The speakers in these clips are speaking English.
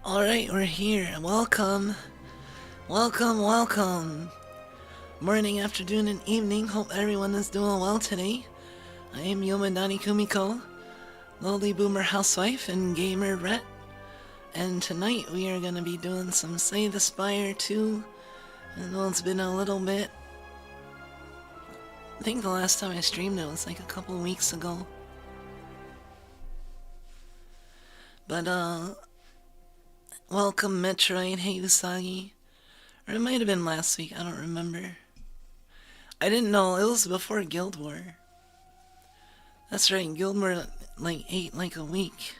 Alright, we're here. Welcome. Welcome. Morning, afternoon, and evening. Hope everyone is doing well today. I am Yomadani Kumiko, lowly boomer housewife and gamer Rhett. And tonight we are going to be doing some Slay the Spire 2. I know it's been a little bit. I think the last time I streamed it was like a couple weeks ago. But, welcome Metroid, hey Usagi. Or it might have been last week, I don't remember. I didn't know, it was before Guild War. That's right, Guild War like ate like a week.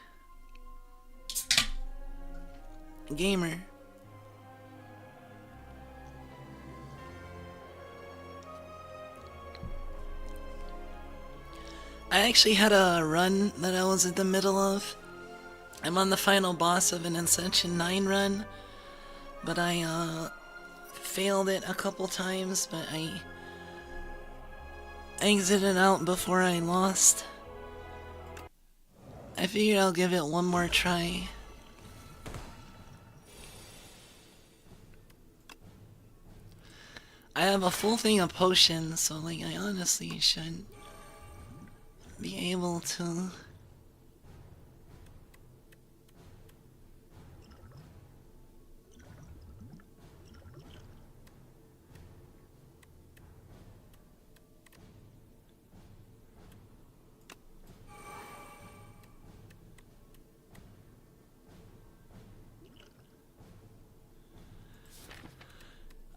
Gamer. I actually had a run that I was in the middle of. I'm on the final boss of an Ascension 9 run, but I failed it a couple times, but I exited out before I lost. I figured I'll give it one more try. I have a full thing of potions, so like I honestly should be able to.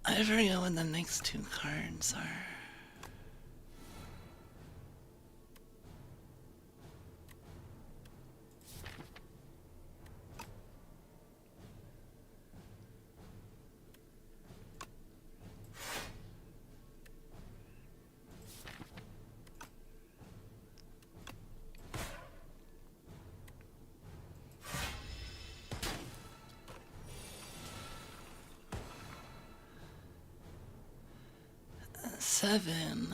I forget what the next two cards are. Seven.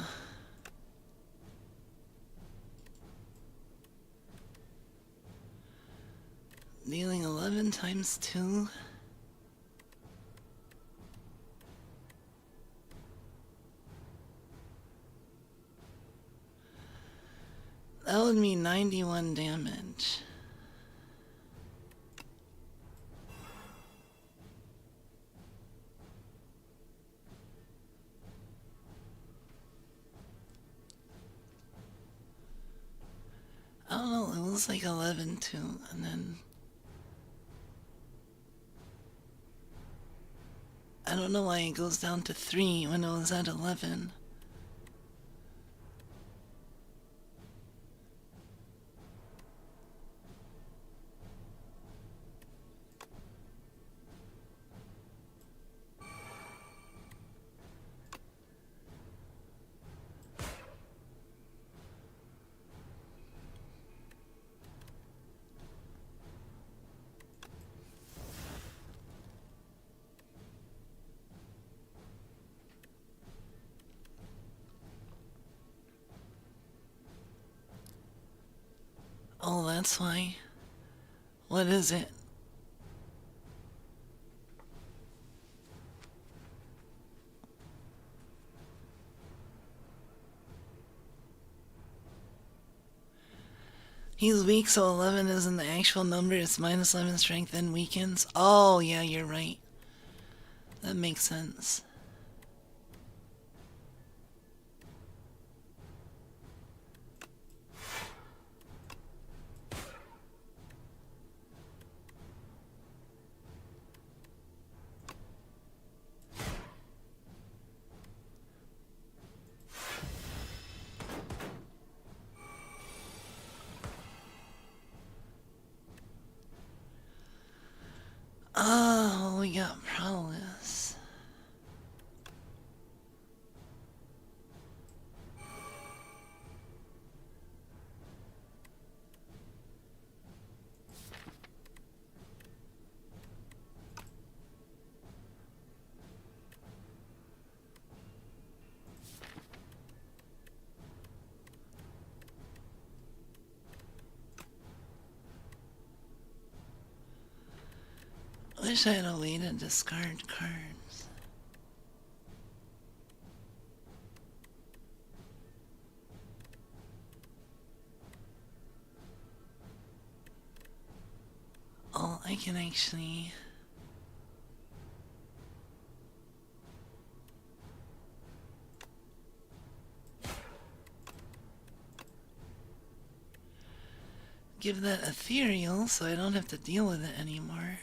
Dealing 11 times 2. That would mean 91 damage. I don't know, it was like 11 too, and then I don't know why it goes down to 3 when it was at 11. Oh, that's why. What is it? He's weak, so 11 isn't the actual number. It's minus 11 strength and weakens. Oh, yeah, you're right. That makes sense. Oh, we got prowess. wish I had a way to discard cards. Oh, I can actually... give that ethereal so I don't have to deal with it anymore.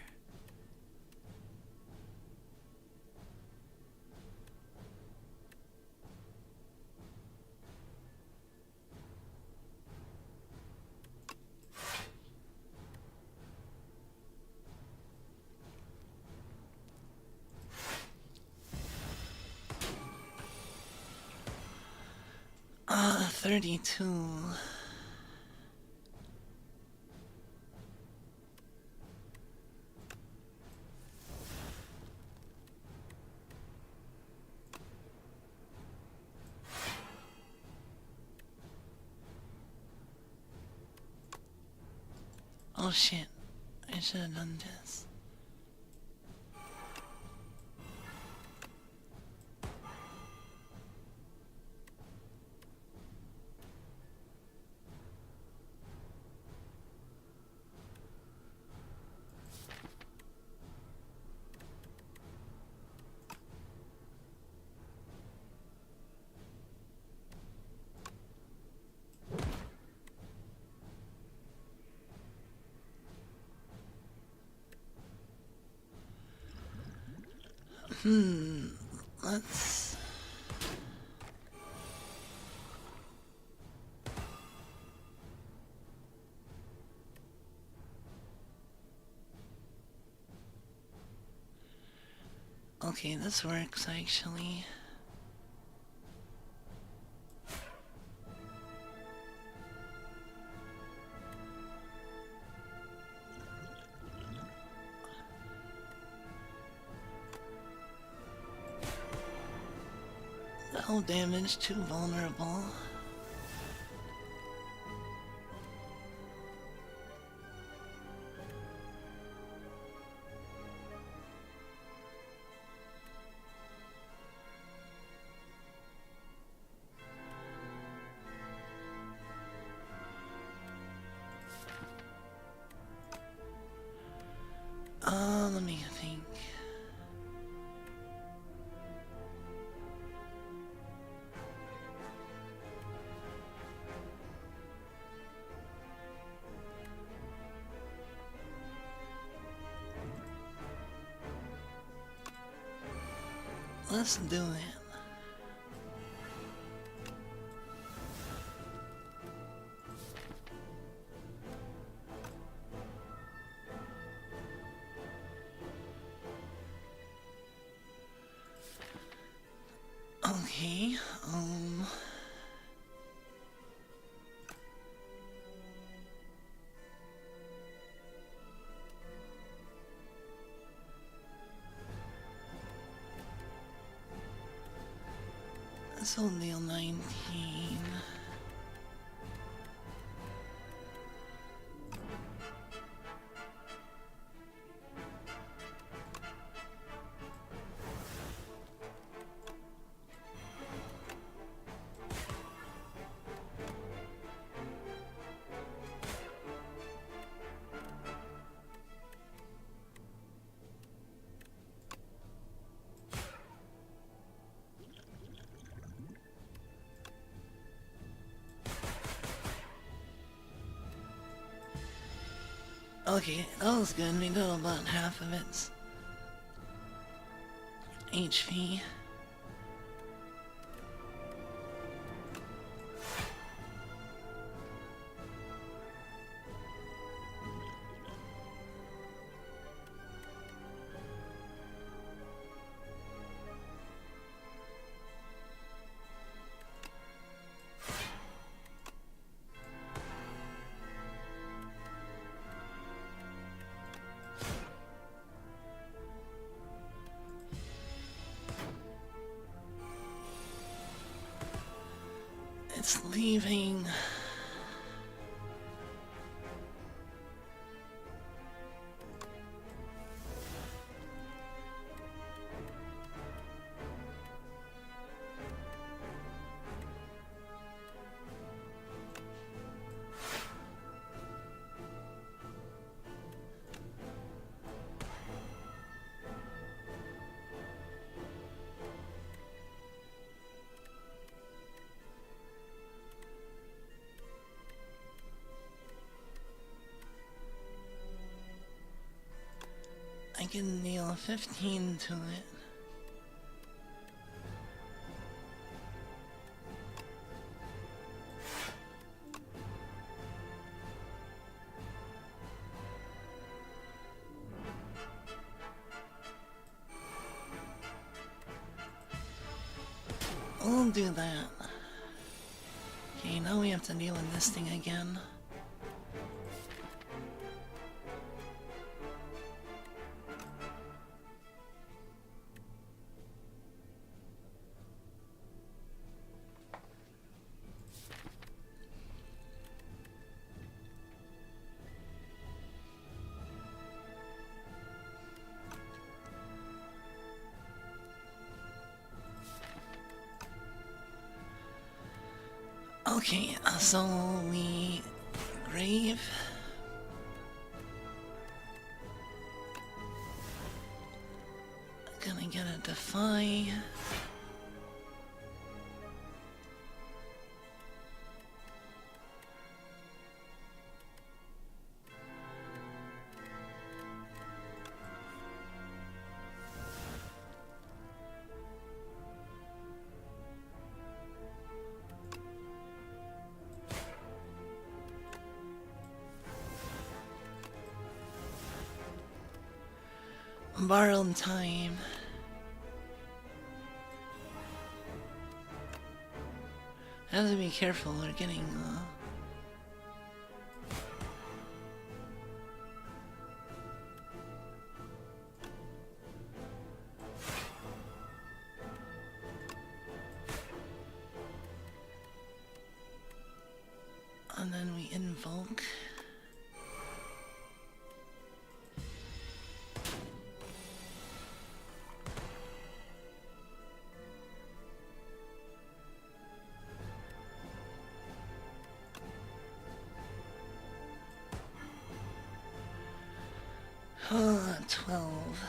Ah, 32. Oh shit, I should have done this. Let's... okay, this works actually. No damage, too vulnerable. Let me think. Let's do it. Okay, this will deal 19. Okay, that was good. We got about half of its HP. It's leaving. can deal 15 to it. We'll do that. Okay, now we have to deal with this thing again. Okay, so we grave. Gonna get a defy. Borrowed time. Have to be careful, we're getting and then we invoke. Oh, 12.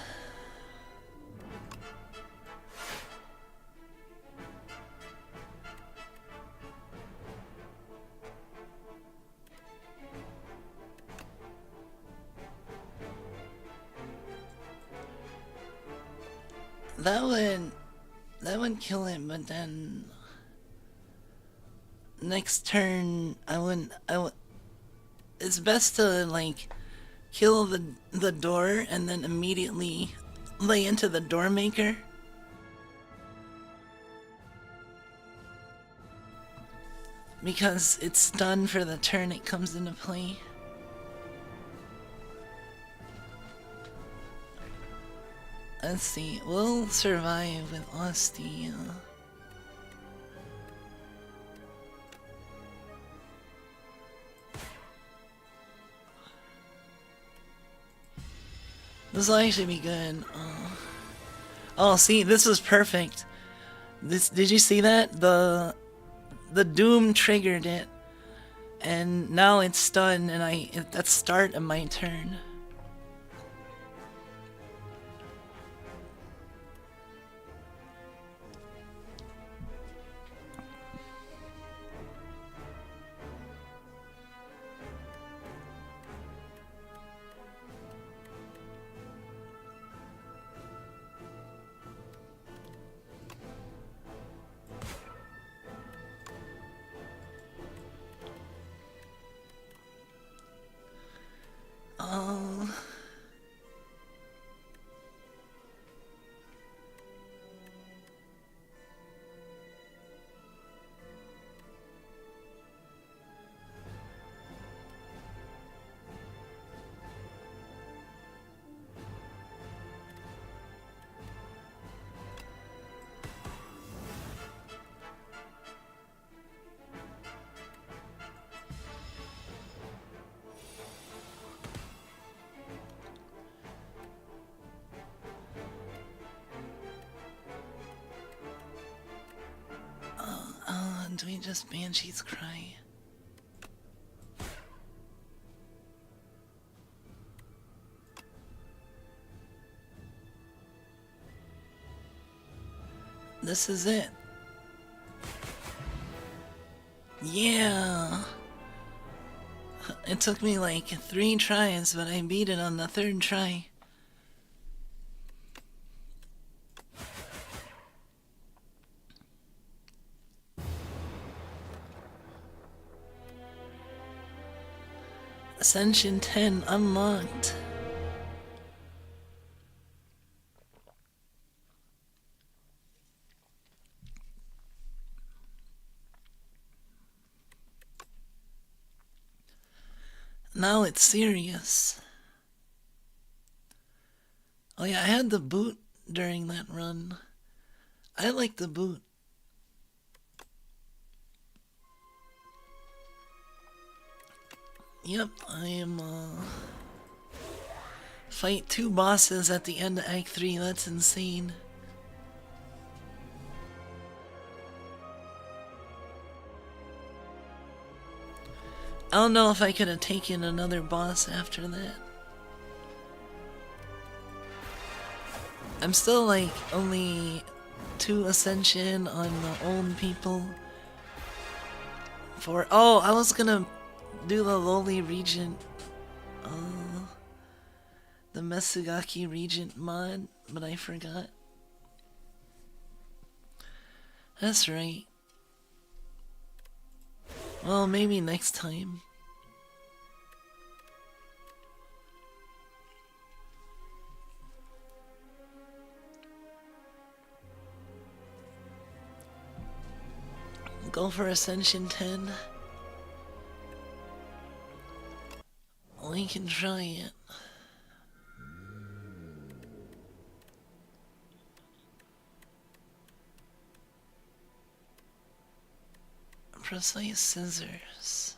That would kill it, but then next turn I would it's best to like kill the door and then immediately lay into the door maker. Because it's stunned for the turn it comes into play. Let's see, we'll survive with Ostia. This will actually be good. Oh, see, this was perfect. Did you see that? The doom triggered it, and now it's stunned, and that's start of my turn. Do we just Banshee's Cry? This is it. Yeah! It took me like 3 tries, but I beat it on the 3rd try. Ascension 10 unlocked. Now it's serious. Oh yeah, I had the boot during that run. I like the boot. Yep, I am, fight 2 bosses at the end of Act 3, that's insane. I don't know if I could have taken another boss after that. I'm still like only 2 Ascension on the old people. Oh, I was gonna do the lowly regent, the Mesugaki regent mod, but I forgot. That's right. Well, maybe next time. Go for Ascension 10. We can try it. Precise scissors.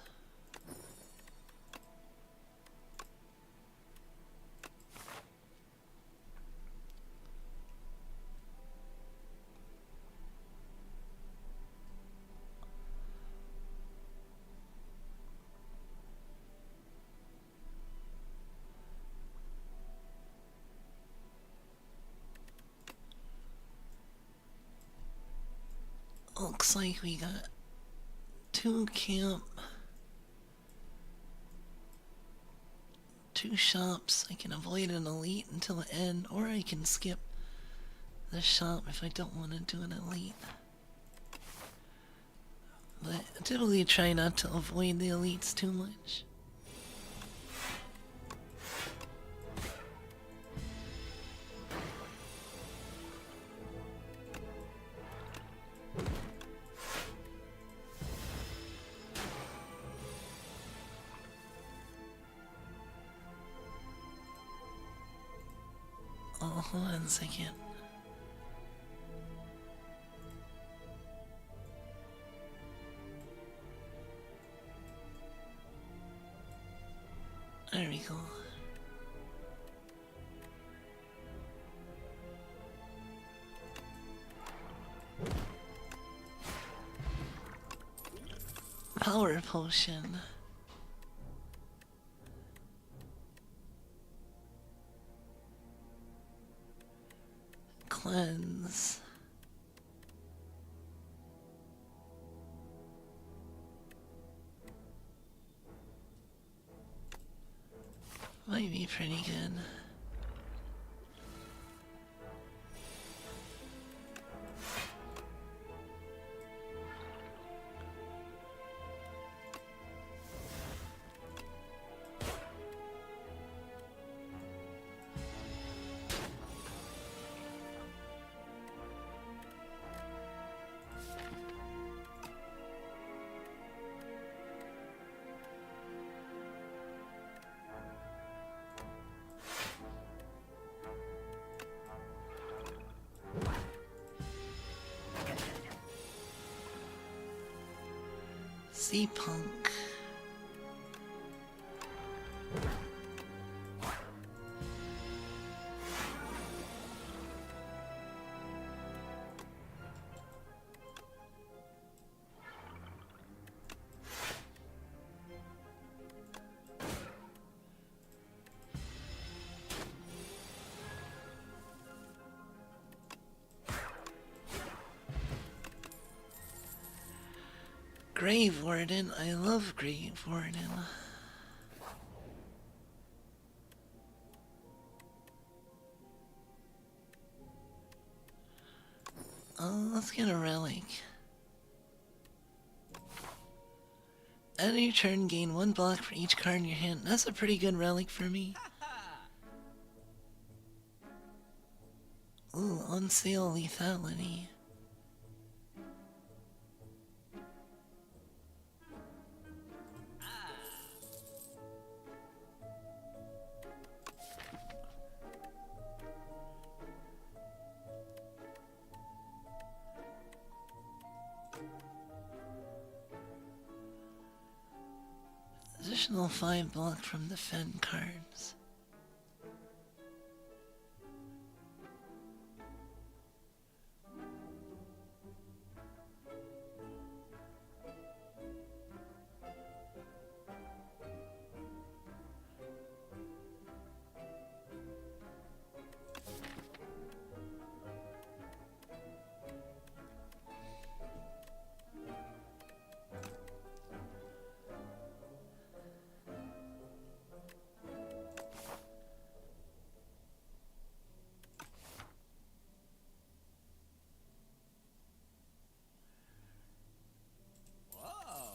Looks like we got 2 camp, 2 shops. I can avoid an elite until the end, or I can skip the shop if I don't want to do an elite. But I typically try not to avoid the elites too much. Oh, hold on a second. There we go. Power potion. Cleanse. Might be pretty good. Sea punk. Grave Warden, I love Grave Warden. Let's get a relic. At your turn, gain 1 block for each card in your hand. That's a pretty good relic for me. Ooh, on sale lethality. Additional 5 block from defend cards.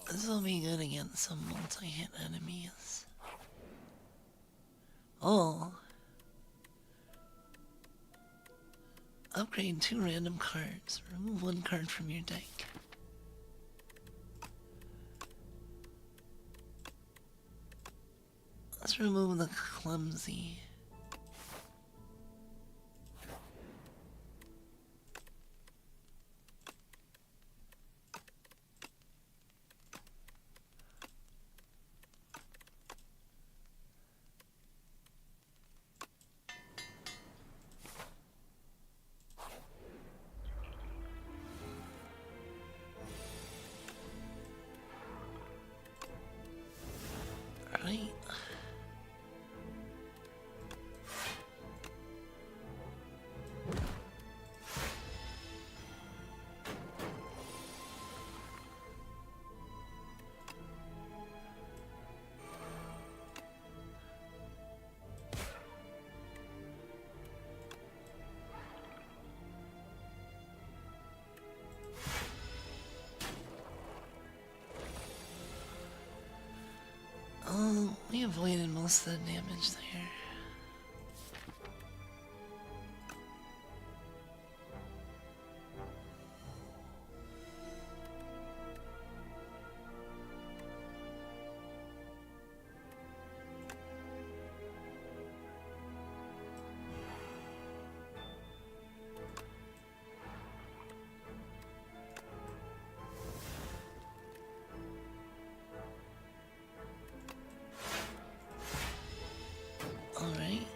This will be good against some multi-hit enemies. Oh. Upgrade 2 random cards. Remove 1 card from your deck. Let's remove the clumsy. Right. Oh, we avoided most of the damage there. Alright.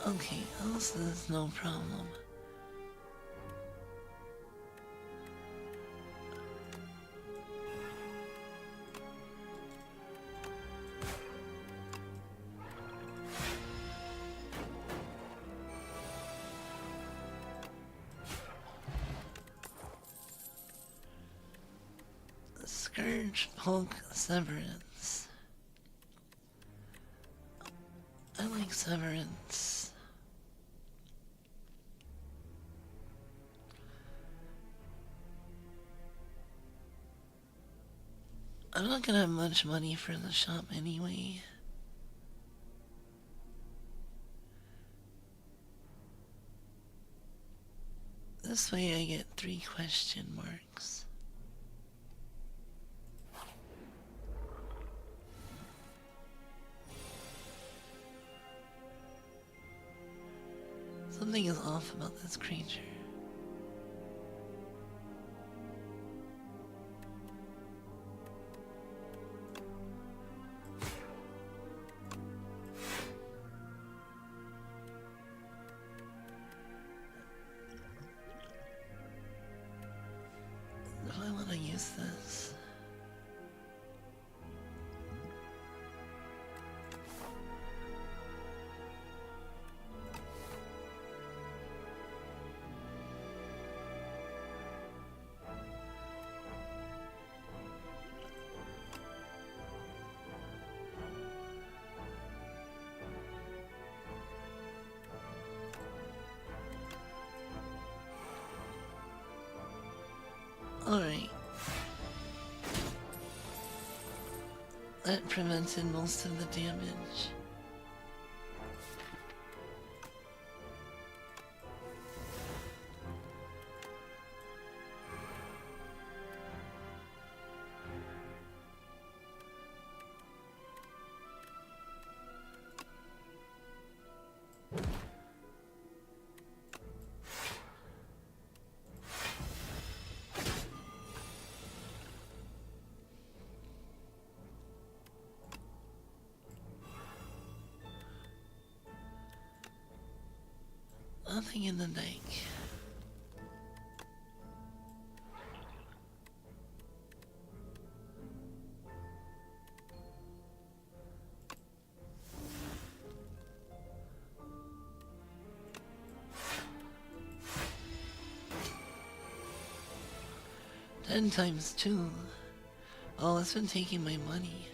Okay, else is no problem. Scourge, Poke, Severance. I like Severance. I'm not gonna have much money for the shop anyway. This way I get 3 question marks. Something is off about this creature. Do I want to use this? That prevented most of the damage. Nothing in the deck. 10 times 2. Oh, it's been taking my money.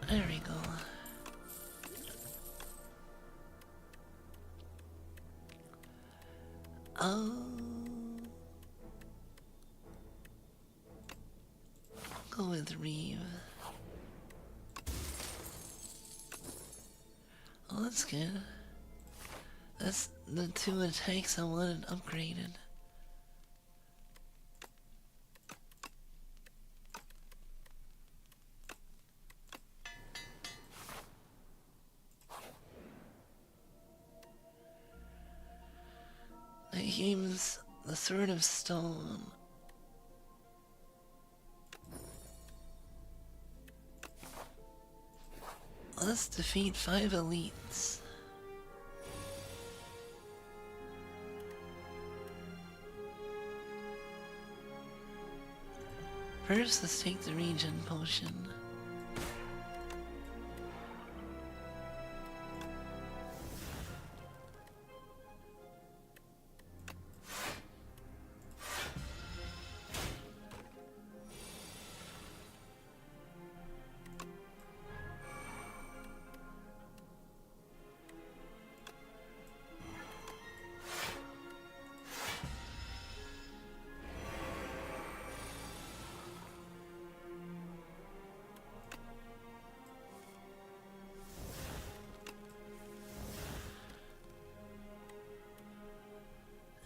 There we go. Oh. I'll go with Reeve. Oh, that's good. That's the 2 attacks I wanted upgraded. That game's the Sword of Stone. Let's defeat 5 elites. First, let's take the regen potion.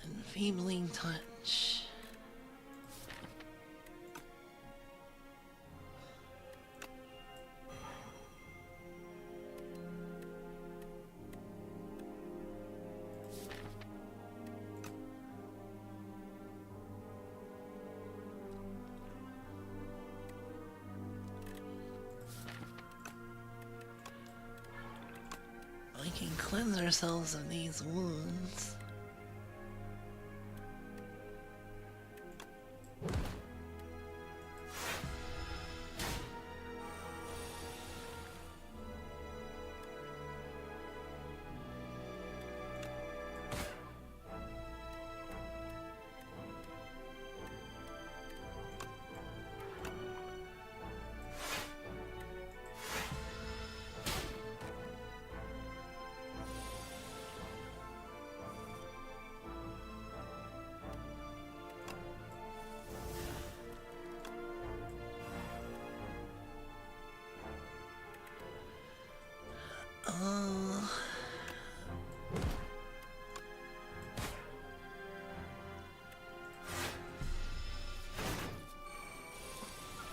Enfeebling touch. We can cleanse ourselves of these wounds.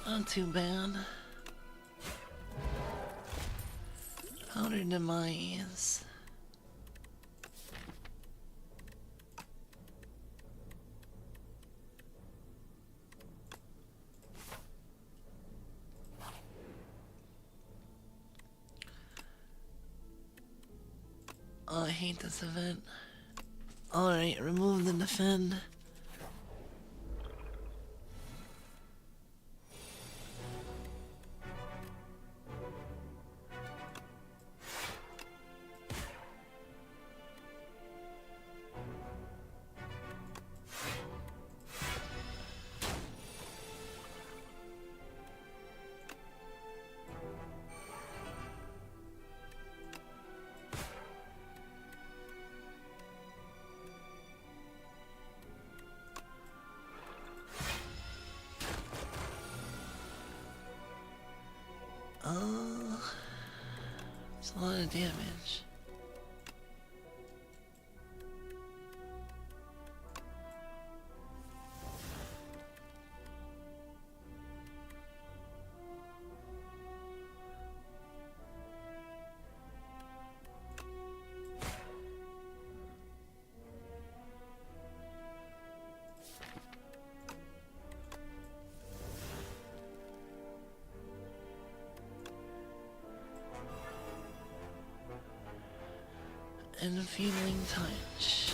Not too bad. Outer demise. Oh, I hate this event. Alright, remove the defend. Oh, it's a lot of damage. And feeling touch.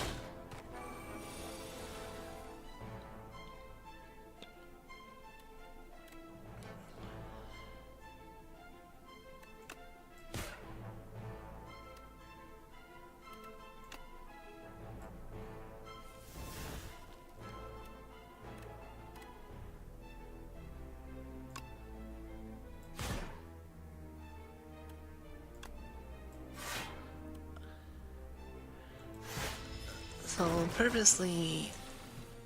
So purposely,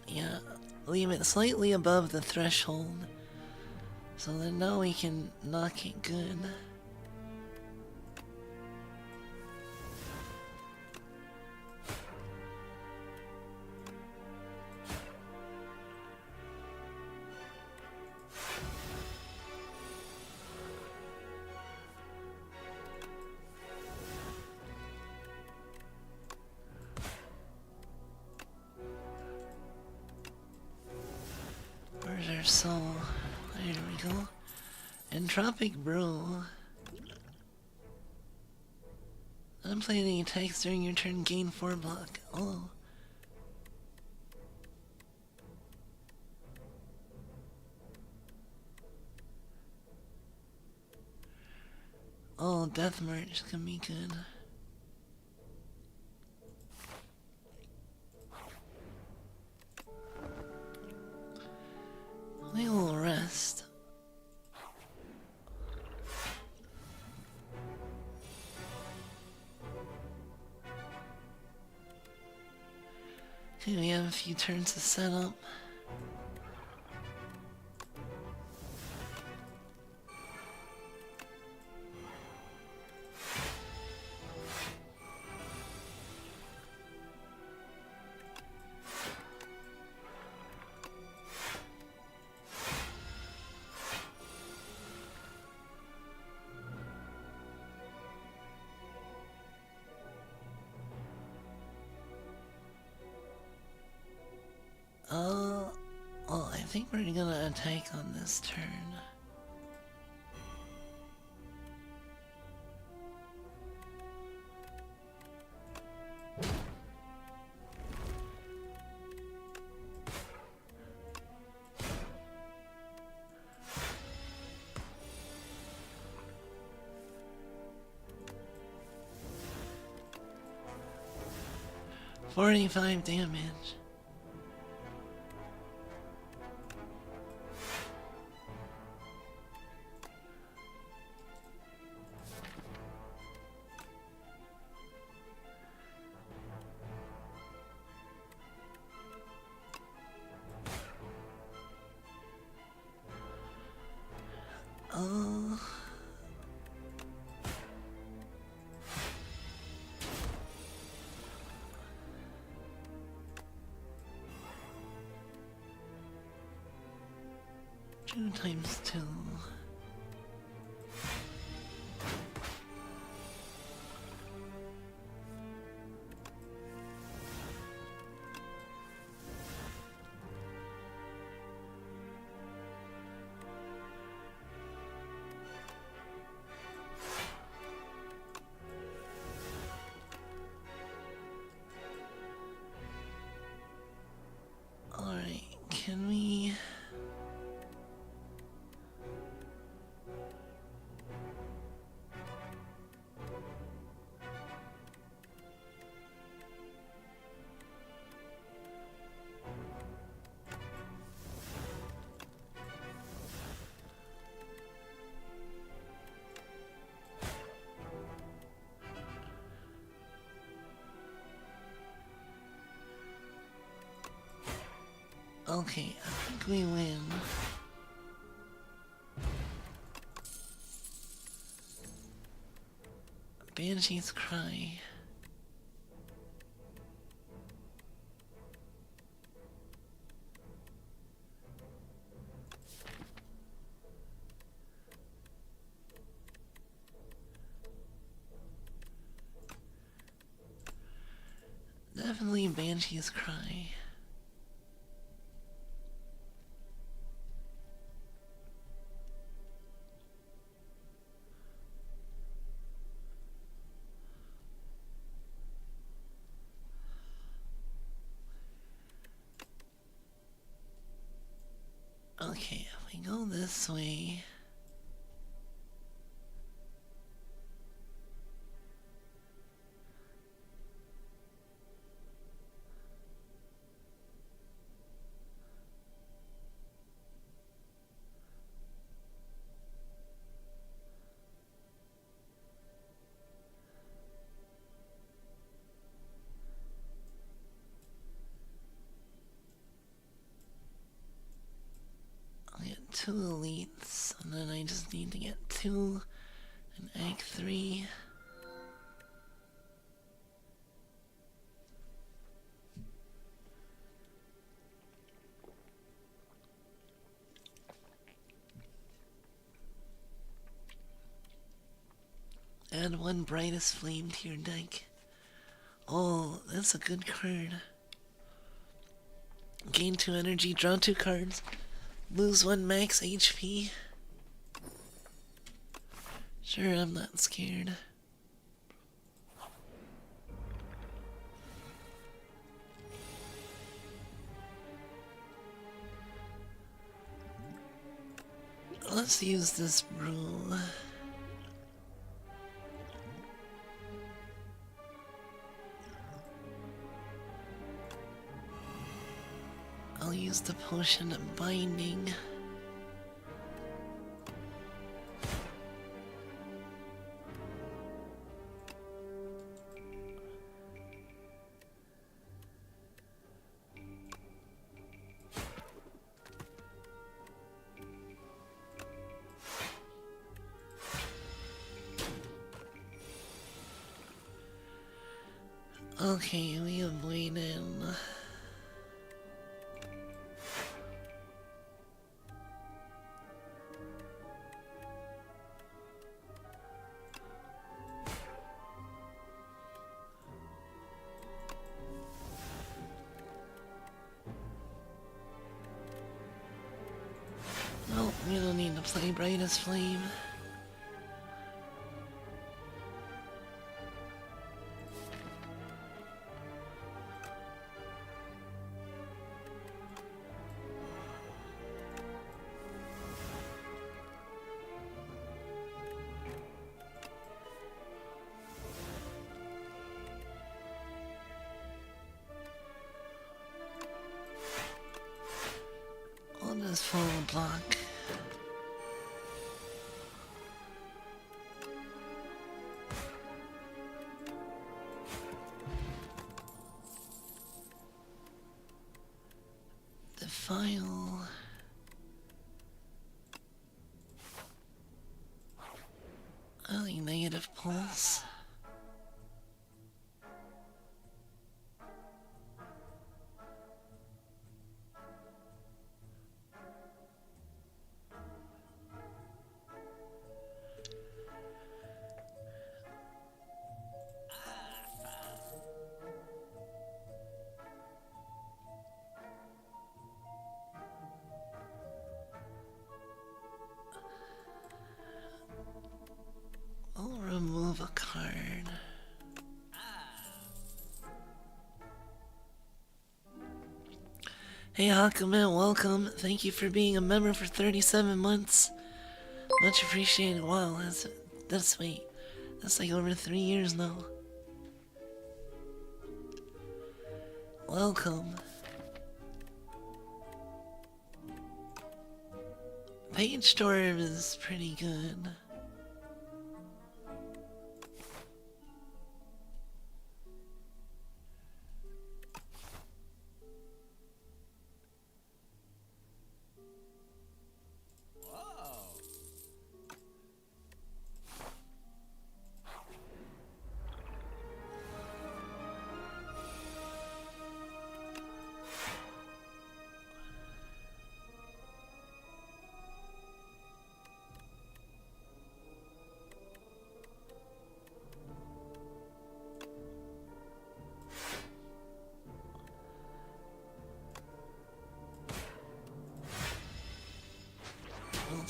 yeah, leave it slightly above the threshold, so that now we can knock it good. Where's our soul? There we go. Entropic Brew. Unplay any attacks during your turn, gain 4 block. Oh. Oh, Death March can be good. We will rest. Okay, we have a few turns to set up. Well, I think we're gonna attack on this turn. $45 damage. Oh. Two times two. Okay, I think we win. Banshee's Cry. Definitely Banshee's Cry. Okay, if we go this way... I'll get 2 elites, and then I just need to get 2 in Act 3. Add 1 brightest flame to your deck. Oh, that's a good card. Gain 2 energy, draw 2 cards. Lose 1 max HP. Sure, I'm not scared. Let's use this brew. I'll use the potion of binding. Okay, we avoided. Nope, we don't need to play Brightest Flame. I'll just follow block. Defile. I like negative pulse. I'll remove a card. Hey Hakumen, welcome. Thank you for being a member for 37 months. Much appreciated. Wow, that's sweet. That's like over 3 years now. Welcome. Page Storm is pretty good.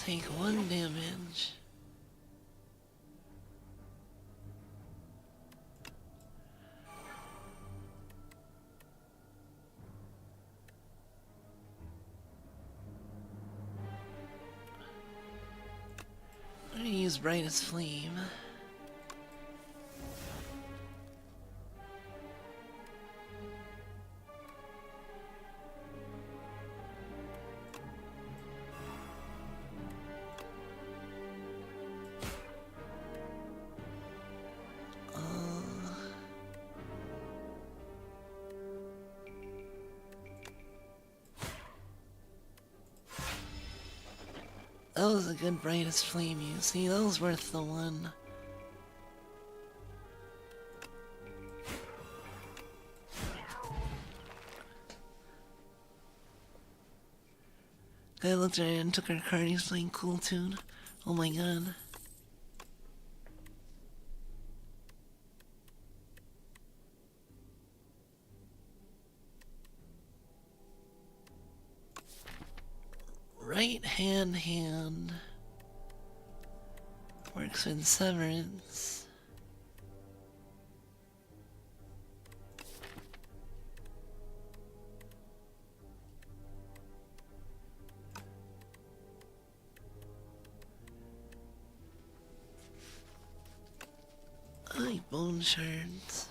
take 1 damage. I'm gonna use Brightest Flame. That was a good Brightest Flame use. See, that was worth the 1. Guy looked at it and took our card. He's playing Cool Tune. Oh my god. Right hand works with Severance. I like Bone Shards.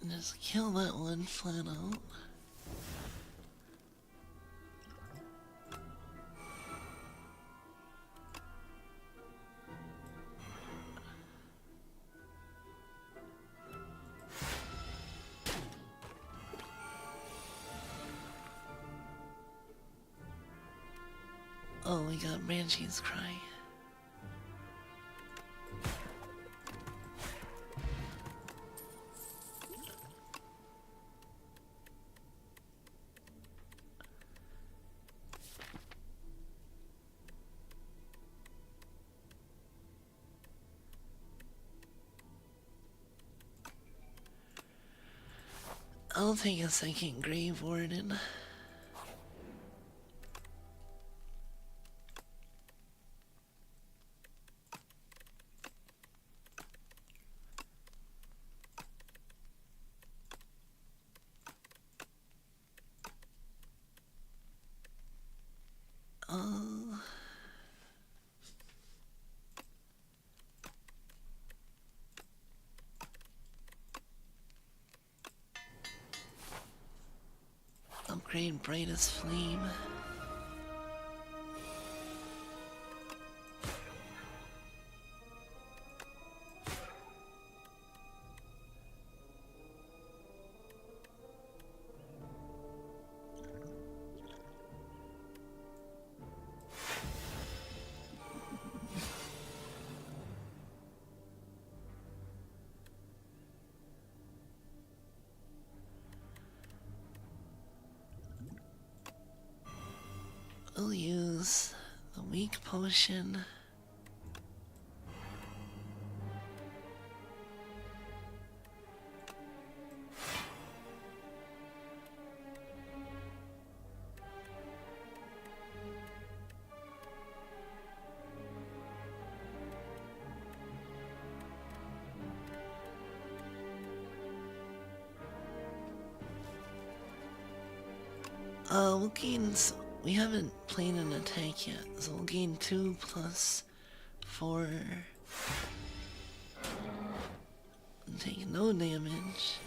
Just kill that one flat out. Oh, we got Banshee's Cry. I'll take a second Grave Warden. Upgrade Brightest Flame. We'll use the weak potion. We'll gain. We haven't played an attack yet, so we'll gain 2 plus 4. And take no damage.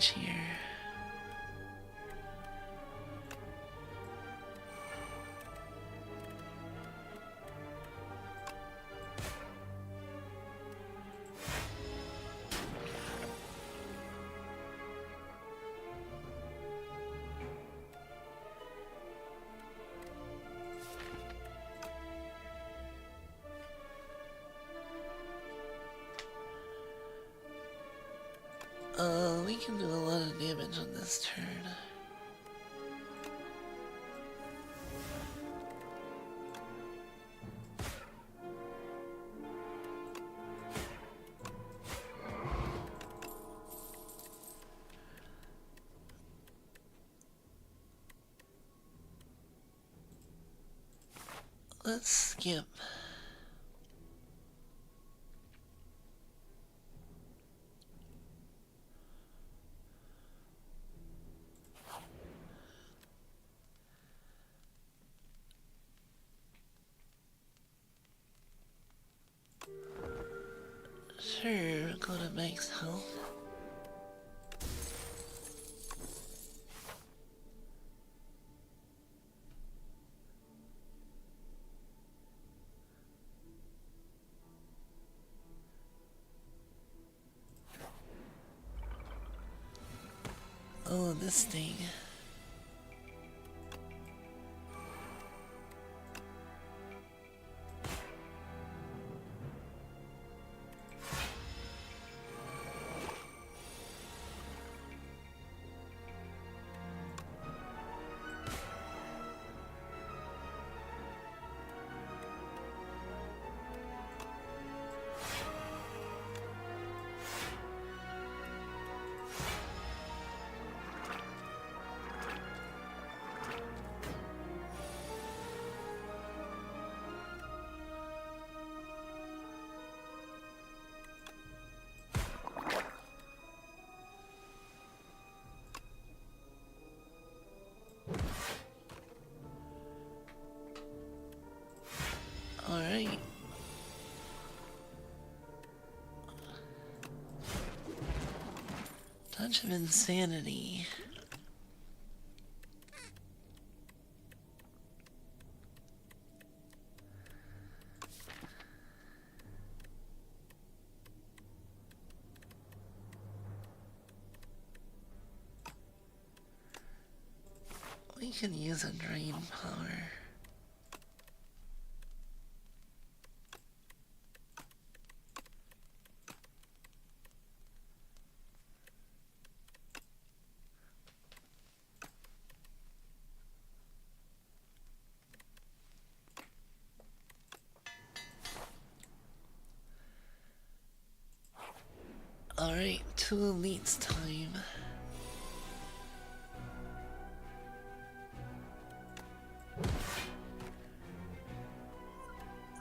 damage here. We can do a lot of damage on this turn. Let's skip. Sure, go to max health. Oh, this thing. Alright. Touch of insanity. We can use a drain power. Alright, 2 elites time.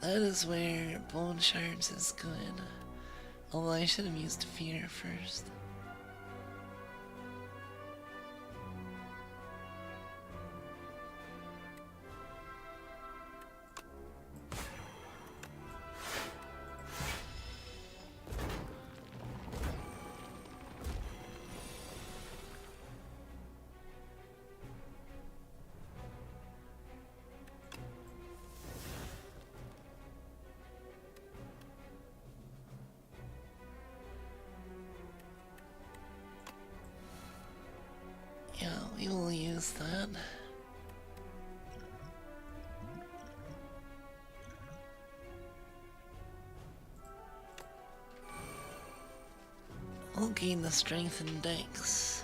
That is where Bone Shards is good. Although I should have used Fear first. We will use that. We'll gain the strength and dex.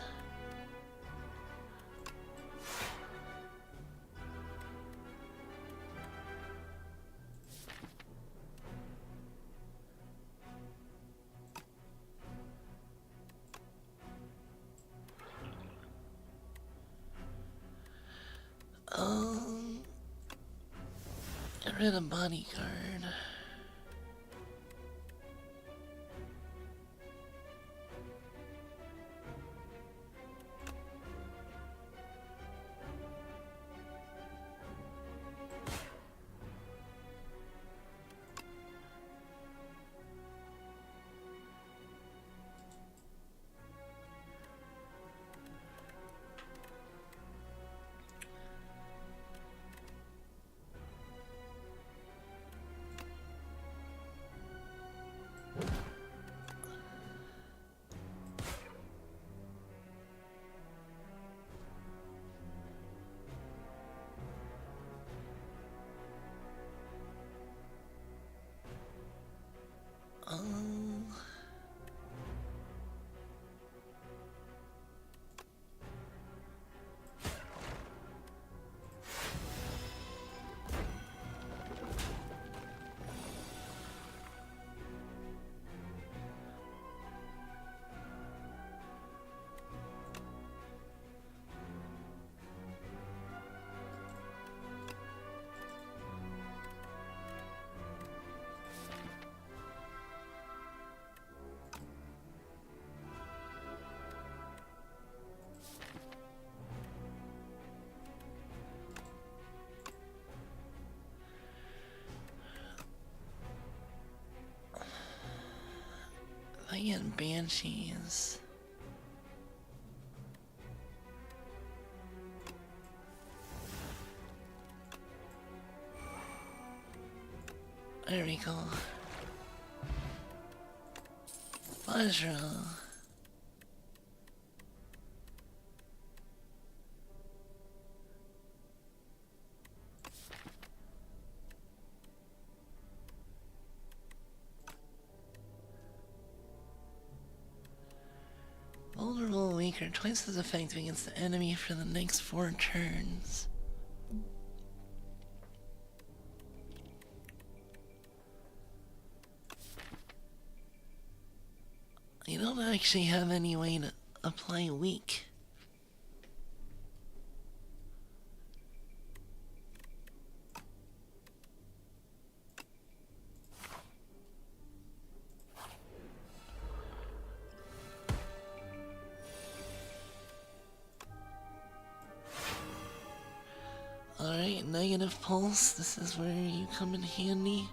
Get rid of bodyguard. Giant banshees. There we go. Vajra. Vulnerable weaker, twice as effective against the enemy for the next 4 turns. You don't actually have any way to apply weak. Alright, negative pulse, this is where you come in handy.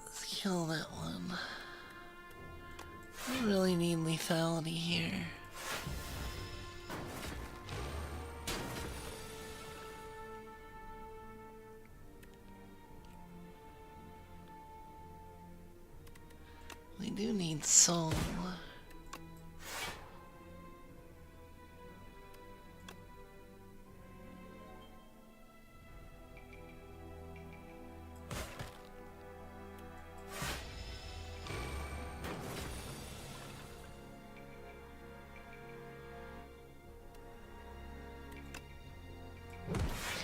Let's kill that one. I really need lethality here. We do need soul.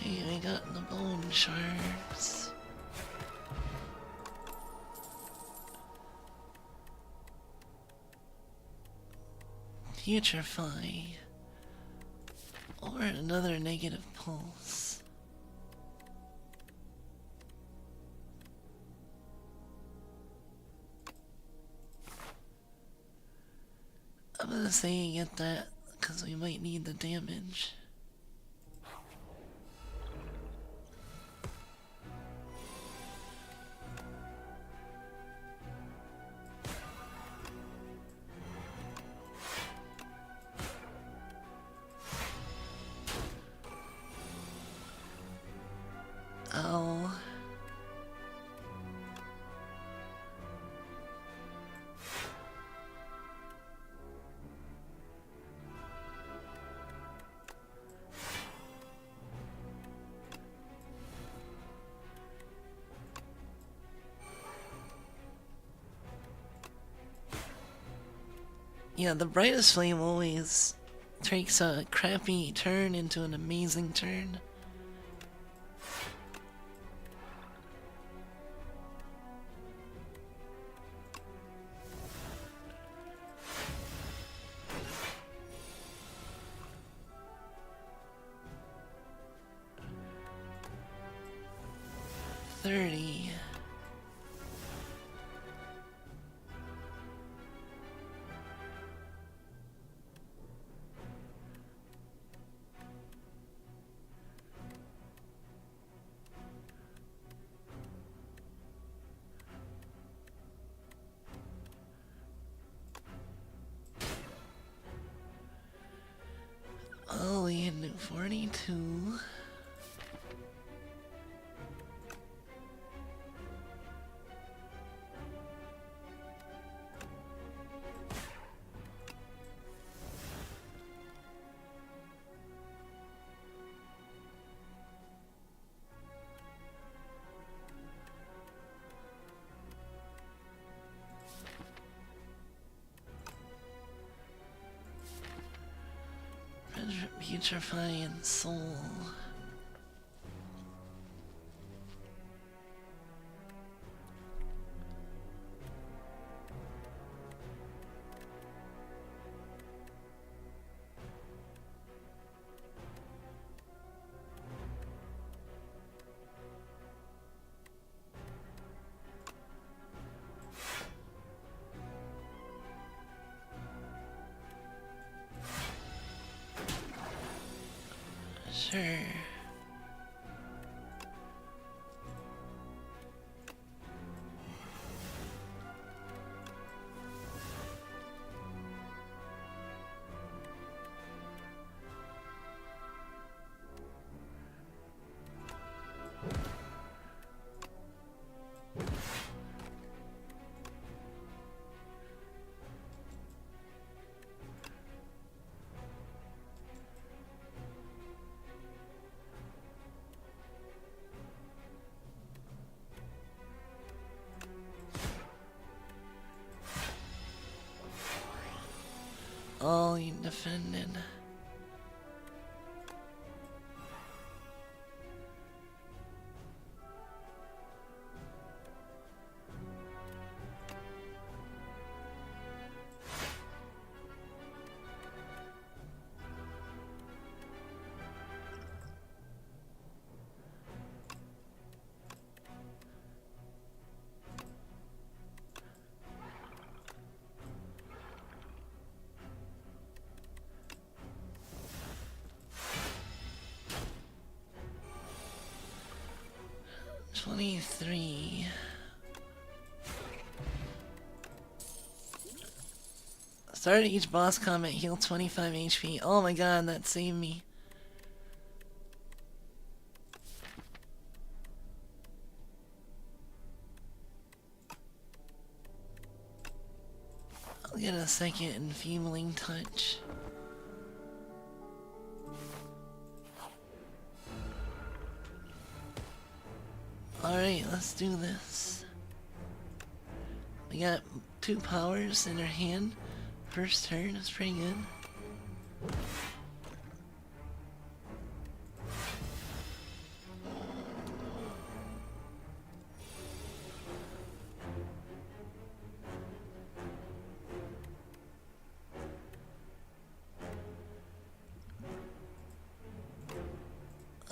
Okay, we got the bone shards. Putrefy. Or another negative pulse. I'm gonna say get that, because we might need the damage. Oh. Yeah, the brightest flame always takes a crappy turn into an amazing turn. do 42. Putrefying soul. Sure. All you defended. $23. Start each boss combat, heal 25 HP. Oh my god, that saved me. I'll get a second enfeebling touch. Alright, let's do this. We got 2 powers in our hand. First turn is pretty good.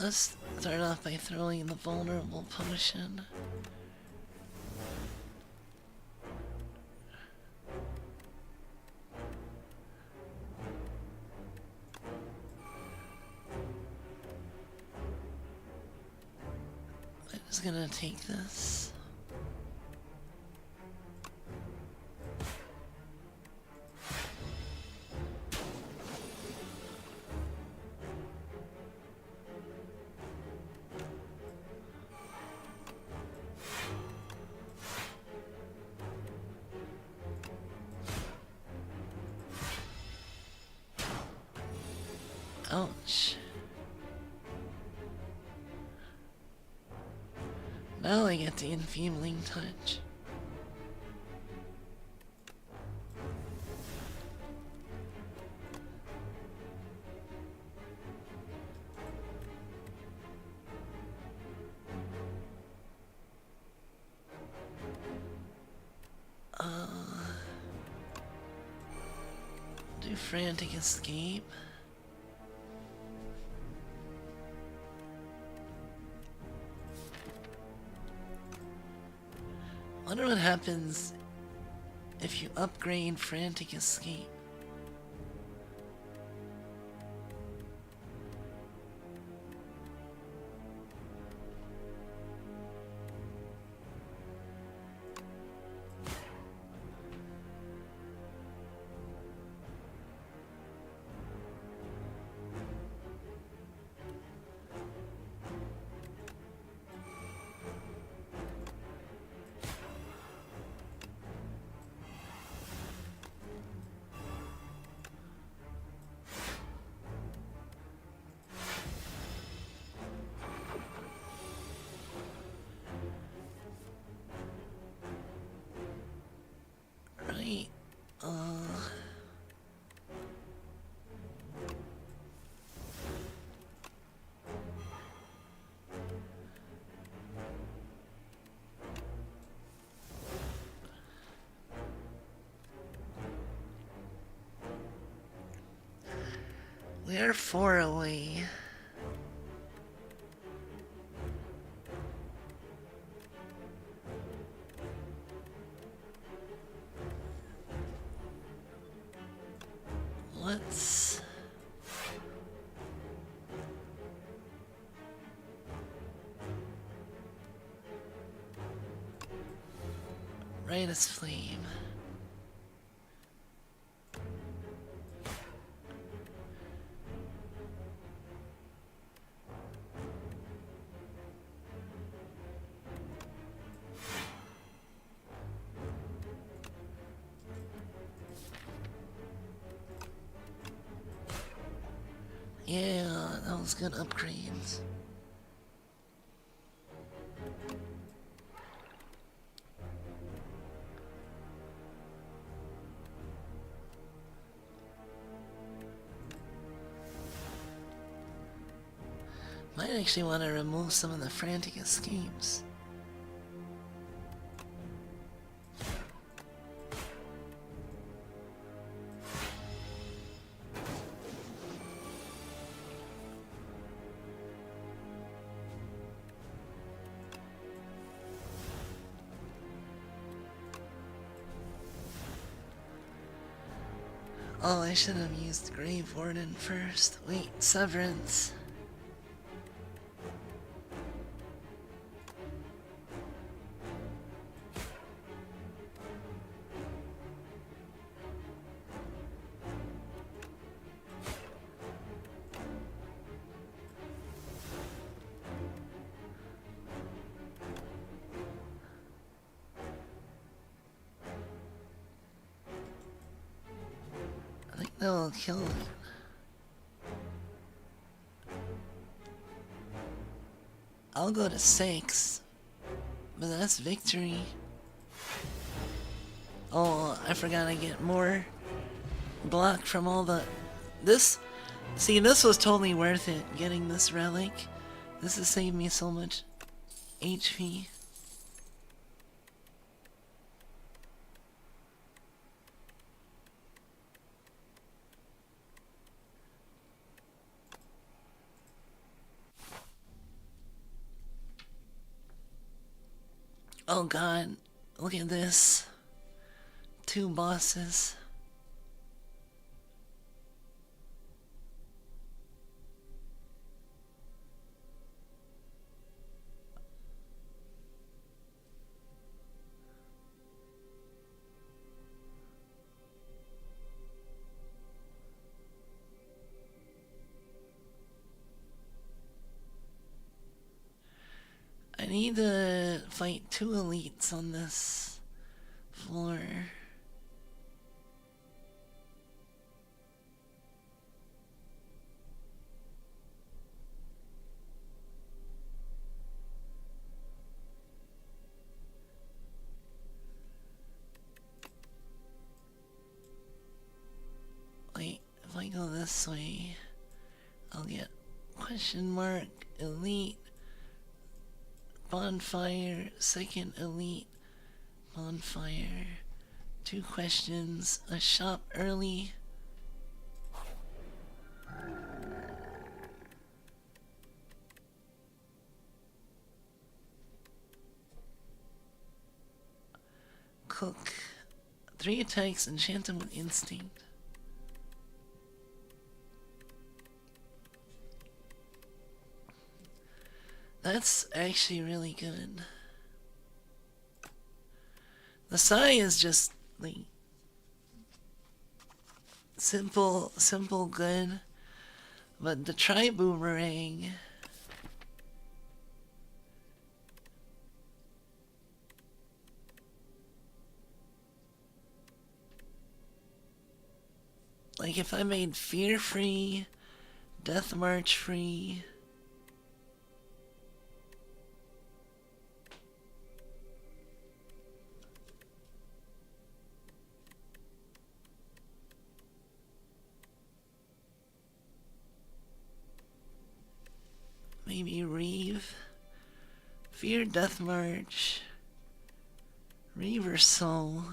Let's start off by throwing the vulnerable potion. I'm just gonna take this. Ouch. Now I get the enfeebling touch. Do frantic escape. Wonder what happens if you upgrade frantic escape. We're 4 away. Let's... Right as flame. Yeah, that was good upgrades. Might actually want to remove some of the frantic escapes. Oh, I should have used Grave Warden first. Wait, Severance. That will kill it. I'll go to 6, but that's victory. Oh, I forgot I get more block from all the... This... See, this was totally worth it, getting this relic. This has saved me so much HP. Oh god, look at this. 2 bosses. I need to fight 2 elites on this floor. Wait, if I go this way, I'll get question mark, elite, bonfire, second elite, bonfire, 2 questions, a shop early. Cook, 3 attacks, enchant him with instinct. That's actually really good. The Sai is just like simple good, but the tri-boomerang, like if I made fear free, death march free, maybe Reeve, Fear Death March, Reaver Soul.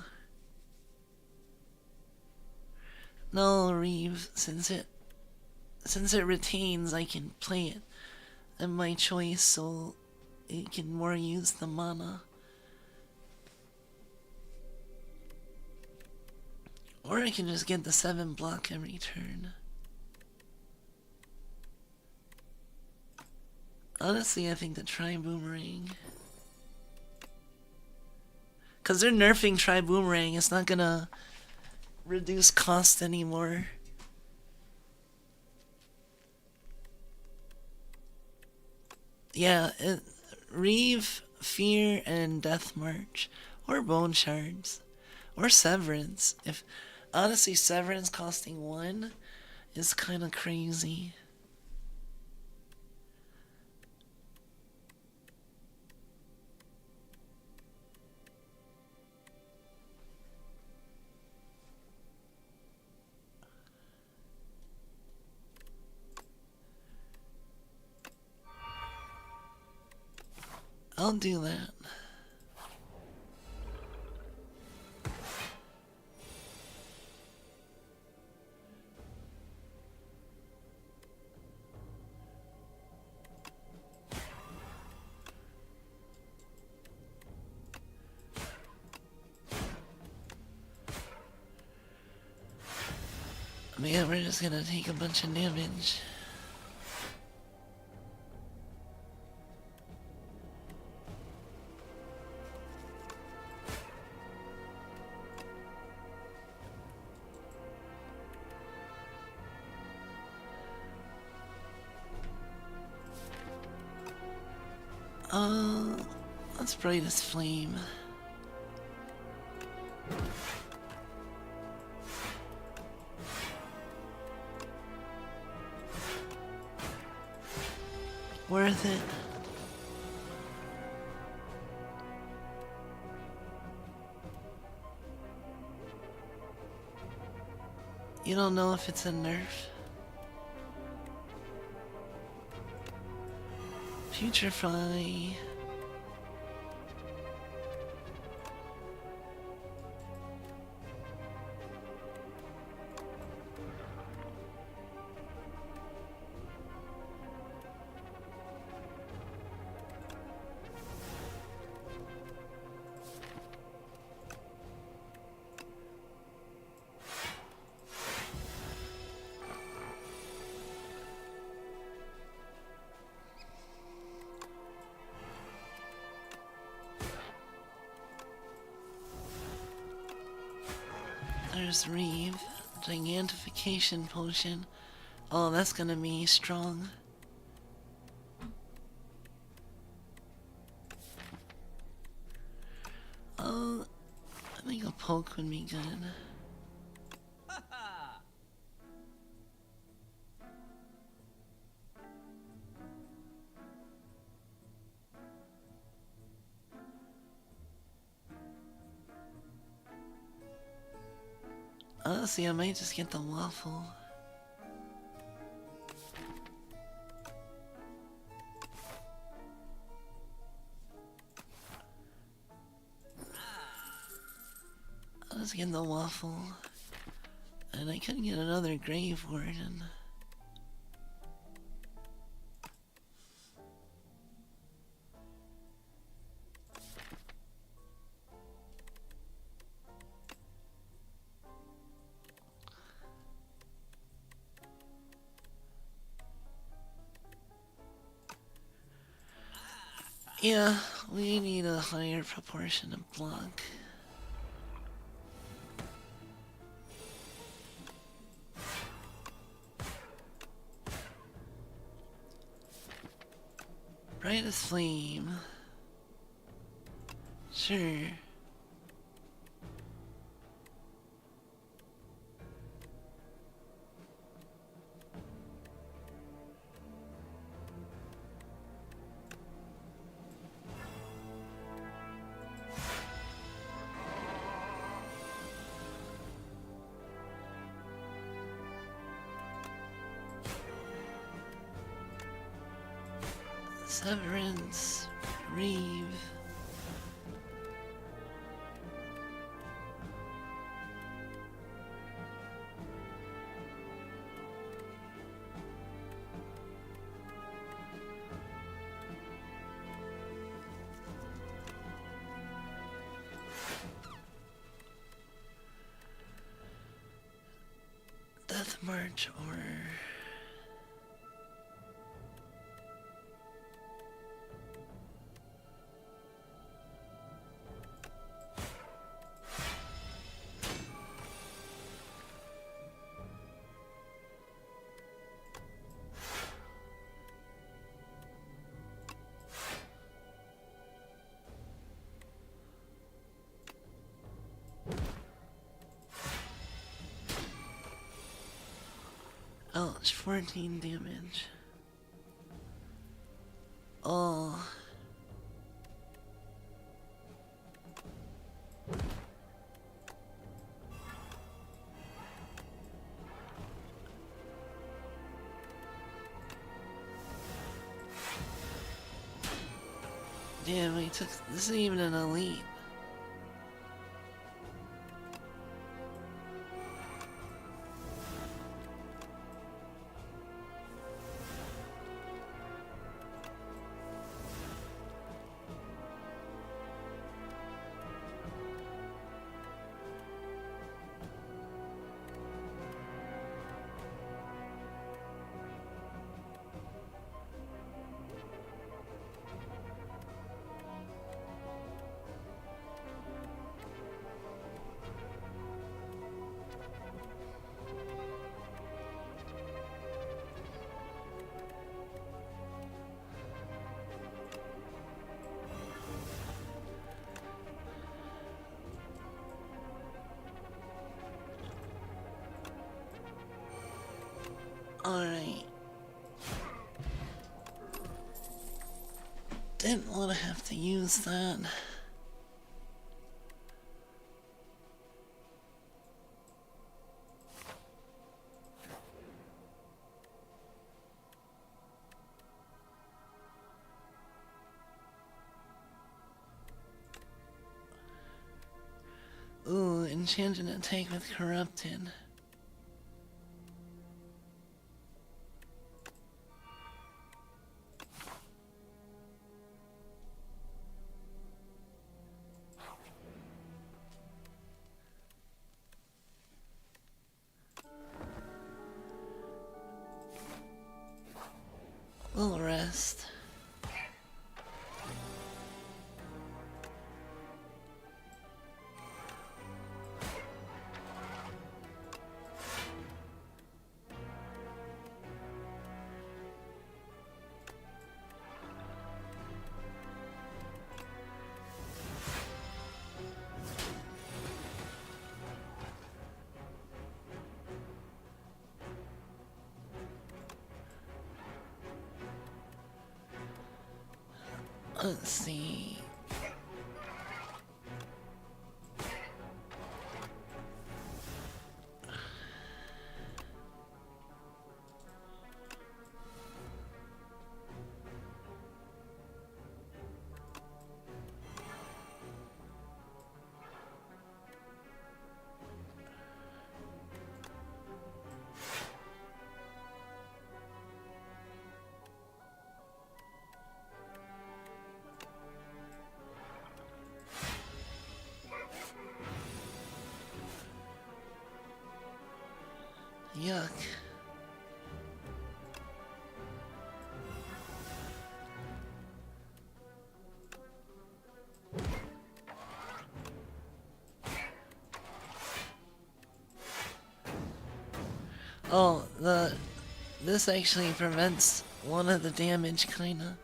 No, Reeve, since it since it retains, I can play it at my choice so it can more use the mana. Or I can just get the 7 block every turn. Honestly, I think the Tri-Boomerang. Because they're nerfing Tri-Boomerang, it's not gonna reduce cost anymore. Yeah, Reeve, Fear, and Death March. Or Bone Shards. Or Severance. Honestly, Severance costing 1 is kind of crazy. I'll do that. Man, we're just gonna take a bunch of damage. Let's brightest flame. Worth it. You don't know if it's a nerf? Futurefly. There's Reeve, Gigantification Potion. Oh, that's gonna be strong. Oh, I think a poke would be good. Honestly, I might just get the waffle. I'll just get the waffle. And I could get another Grave Warden. Yeah, we need a higher proportion of block. Brightest flame. Sure. Severance, Reeve. to march or... Ouch, 14 damage. Oh. Damn, we took... This is even an elite. Alright. Didn't want to have to use that. Ooh, enchanted attack with corrupted. We'll rest. Let's see. Yuck. Oh, this actually prevents one of the damage, kinda.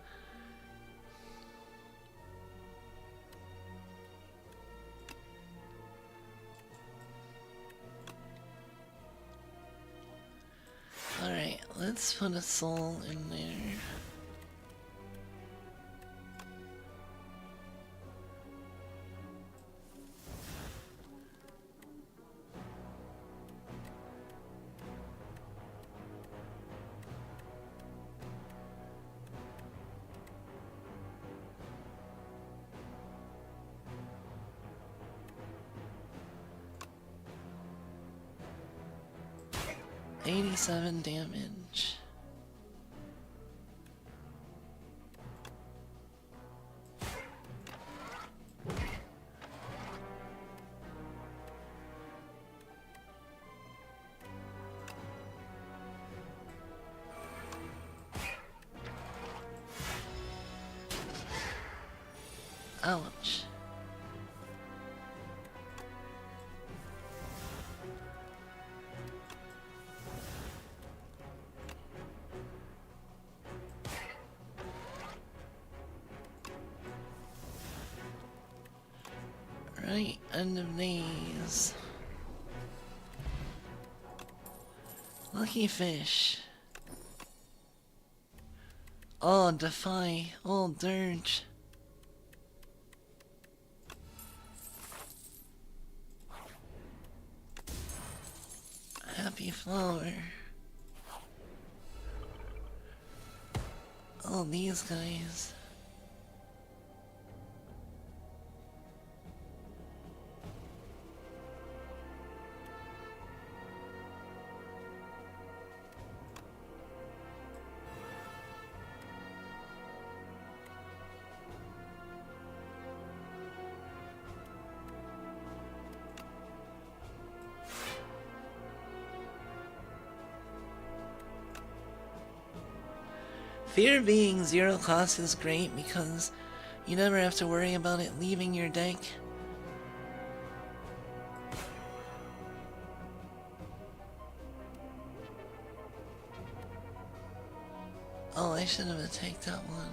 Alright, let's put a soul in there. $87 damage. Ouch. Right, end of days. Lucky fish. Oh, defy old dirge. Happy flower. Oh, these guys. Fear being 0 cost is great because you never have to worry about it leaving your deck. Oh, I should have attacked that one.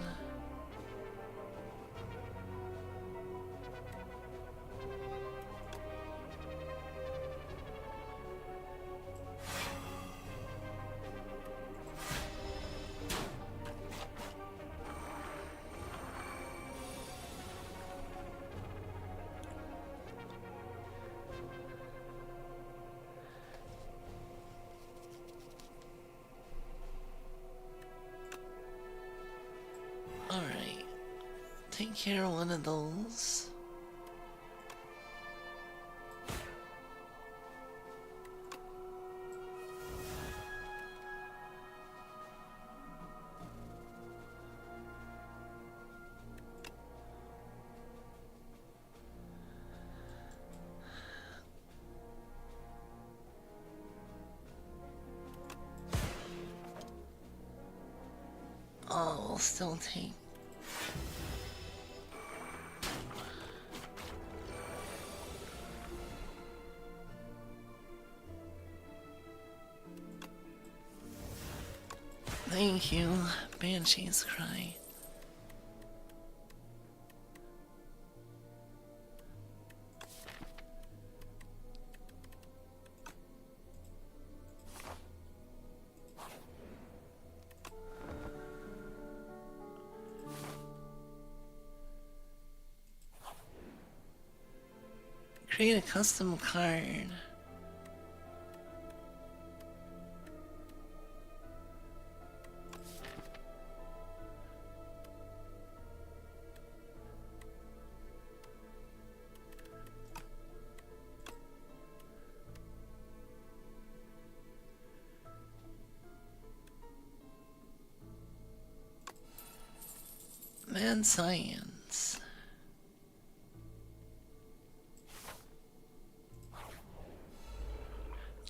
Alright. Take care of one of those. Oh, we'll still take. Thank you, Banshee's Cry. Create a custom card. Mad science.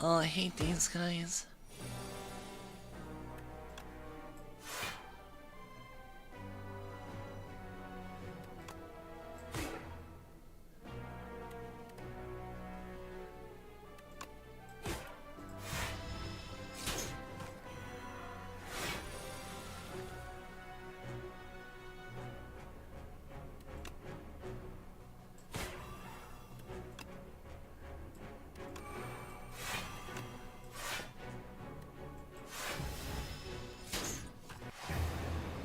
Oh, I hate these guys.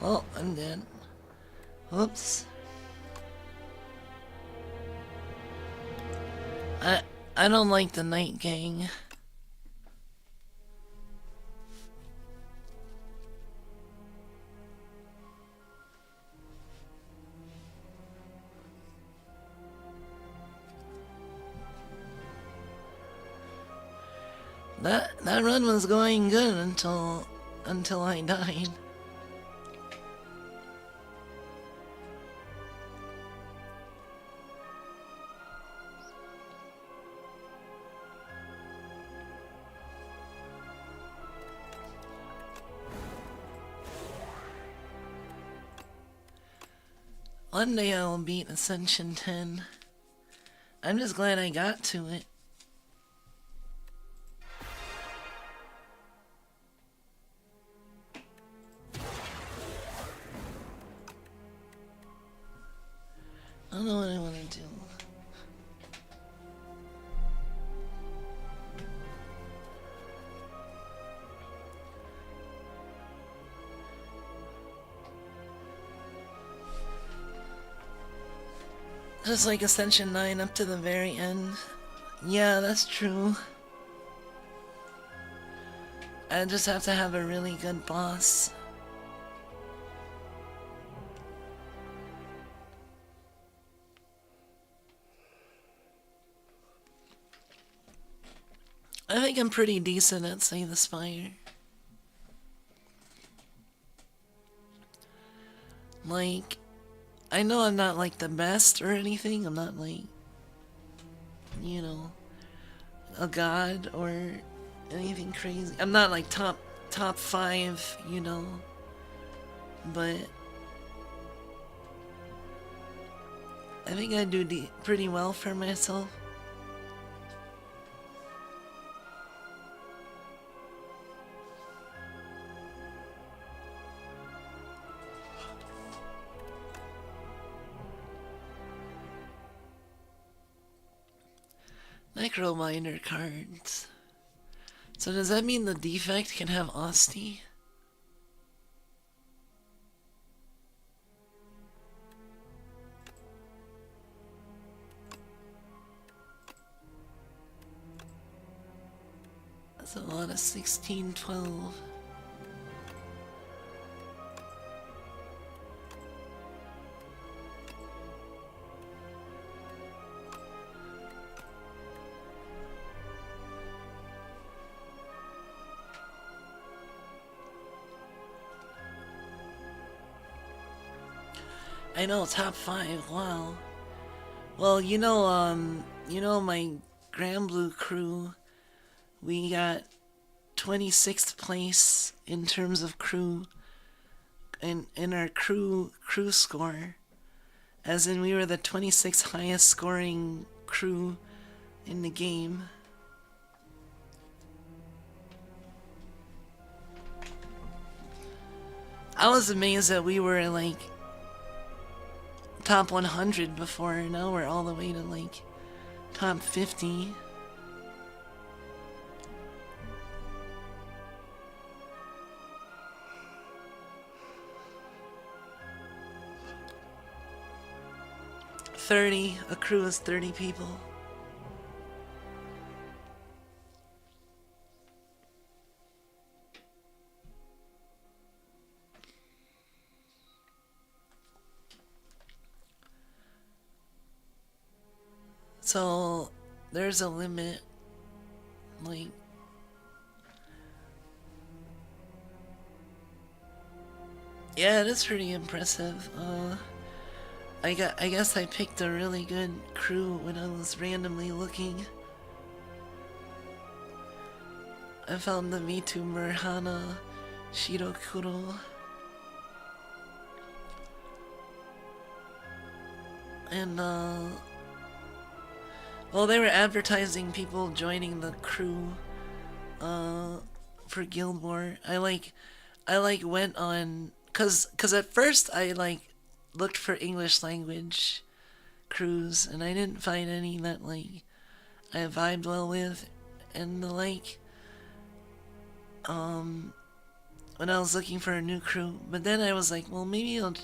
Oh, I'm dead. Whoops. I don't like the night gang. That run was going good until I died. One day I will beat Ascension 10. I'm just glad I got to it. I don't know what I want to do. Just like Ascension 9 up to the very end. Yeah, that's true. I just have to have a really good boss. I think I'm pretty decent at Slay the Spire. Like, I know I'm not like the best or anything. I'm not like, you know, a god or anything crazy. I'm not like top 5, you know. But I think I do pretty well for myself. Necrominer cards. So does that mean the defect can have Osti? That's a lot of 16, 12. I know, top 5, wow. Well, you know my Grand Blue crew, we got 26th place in terms of crew, in our crew score. As in, we were the 26th highest scoring crew in the game. I was amazed that we were like top 100 before. Now we're all the way to like top 50. A crew is 30 people. So there's a limit, like, yeah, it is pretty impressive. I guess I picked a really good crew when I was randomly looking. I found the vtuber Hana Shirokuro. And well, they were advertising people joining the crew for Guild War. I went on cause at first I looked for English language crews and I didn't find any that I vibed well with, and when I was looking for a new crew, but then I was like, well, maybe I'll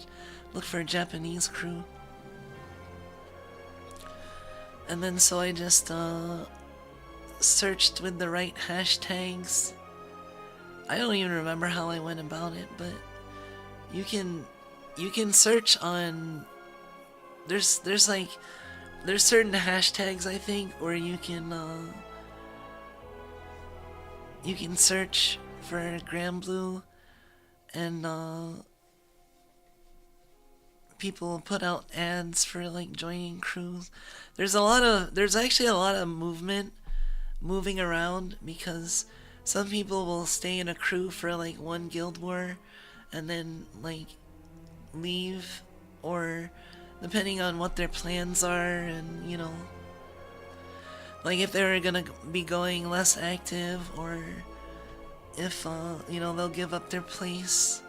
look for a Japanese crew. And then so I just searched with the right hashtags. I don't even remember how I went about it, but you can search on there's certain hashtags, I think, or you can search for Grand Blue, and people put out ads for joining crews. There's actually a lot of moving around, because some people will stay in a crew for one Guild War and then leave, or depending on what their plans are, and like if they're gonna be going less active, or if they'll give up their place.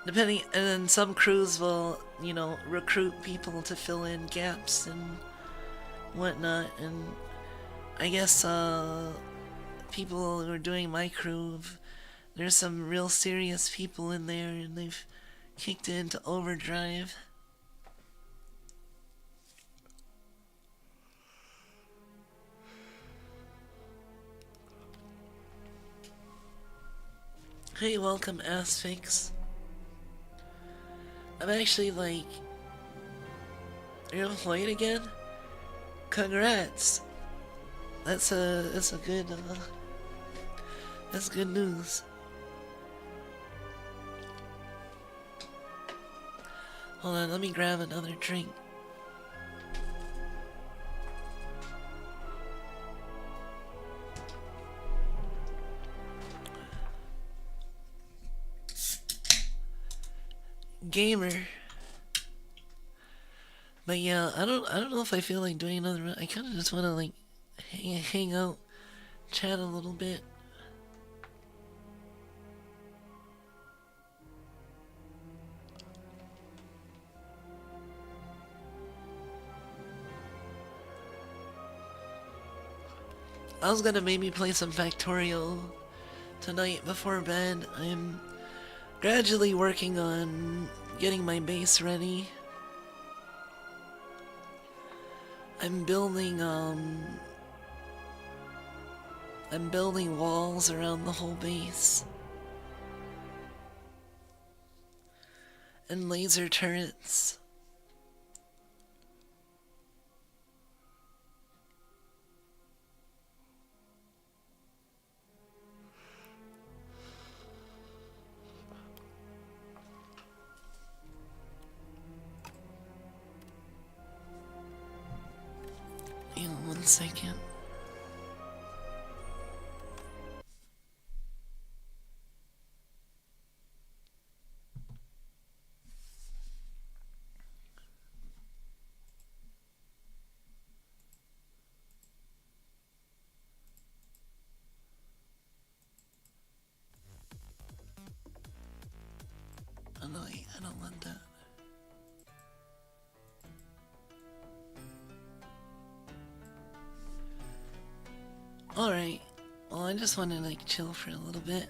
Depending, and then some crews will recruit people to fill in gaps and whatnot, and I guess people who are doing my crew, there's some real serious people in there, and they've kicked into overdrive. Hey, welcome, Asphyx. I'm actually like, you're employed again? Congrats. That's good that's good news. Hold on, let me grab another drink. Gamer. But yeah, I don't know if I feel like doing another run. I kind of just want to like hang out, chat a little bit. I was gonna maybe play some Factorial tonight before bed. I'm gradually working on getting my base ready. I'm building walls around the whole base. And laser turrets. Hang on 1 second. Oh no, I don't want that. Alright, well I just want to like chill for a little bit.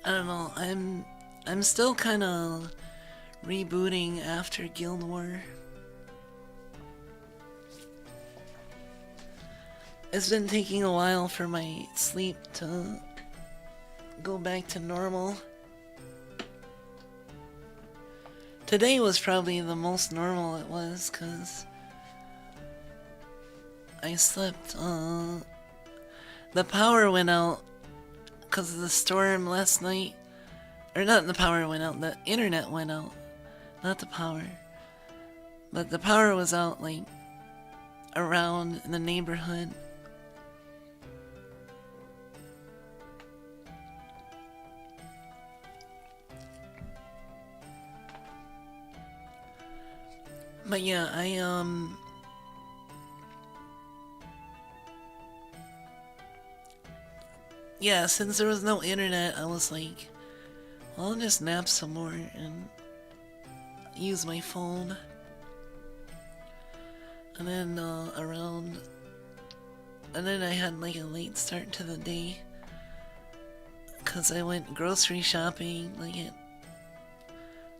I don't know, I'm still kind of rebooting after Guild War. It's been taking a while for my sleep to go back to normal. Today was probably the most normal it was, cause I slept, the power went out cause of the storm last night. Or not the power went out, the internet went out. Not the power. But the power was out, like, around in the neighborhood. But yeah, yeah, since there was no internet, I was like, well, I'll just nap some more and use my phone. And then, and then I had like a late start to the day, cause I went grocery shopping like at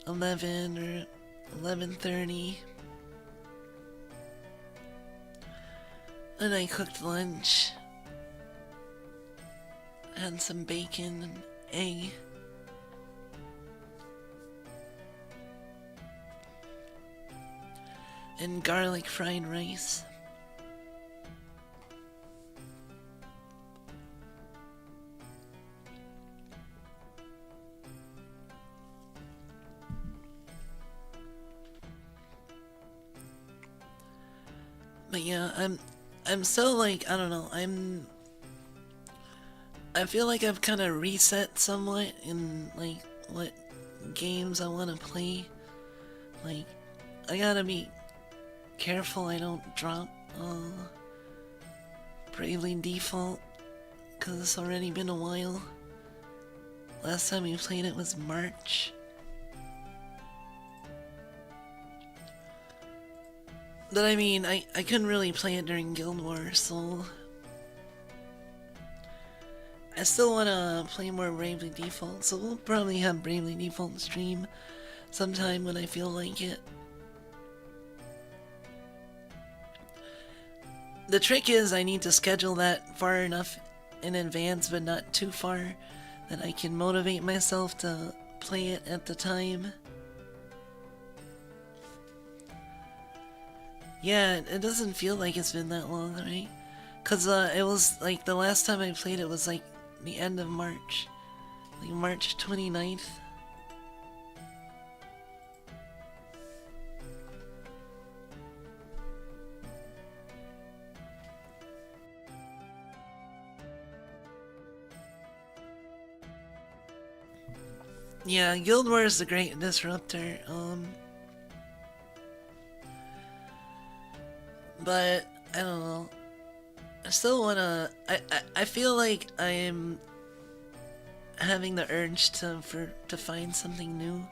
11 or 11:30. And I cooked lunch. Had some bacon and egg. And garlic fried rice. But yeah, I'm still like, I don't know, I feel like I've kind of reset somewhat in like what games I want to play. Like, I gotta be careful I don't drop Bravely Default, because it's already been a while. Last time we played it was March. But I mean, I couldn't really play it during Guild Wars, so I still want to play more Bravely Default, so we'll probably have Bravely Default stream sometime when I feel like it. The trick is I need to schedule that far enough in advance, but not too far, that I can motivate myself to play it at the time. Yeah, it doesn't feel like it's been that long, right? Cause it was like the last time I played it was like the end of March. Like March 29th. Yeah, Guild Wars is a great disruptor. But I don't know. I still wanna. I feel like I'm having the urge to find something new.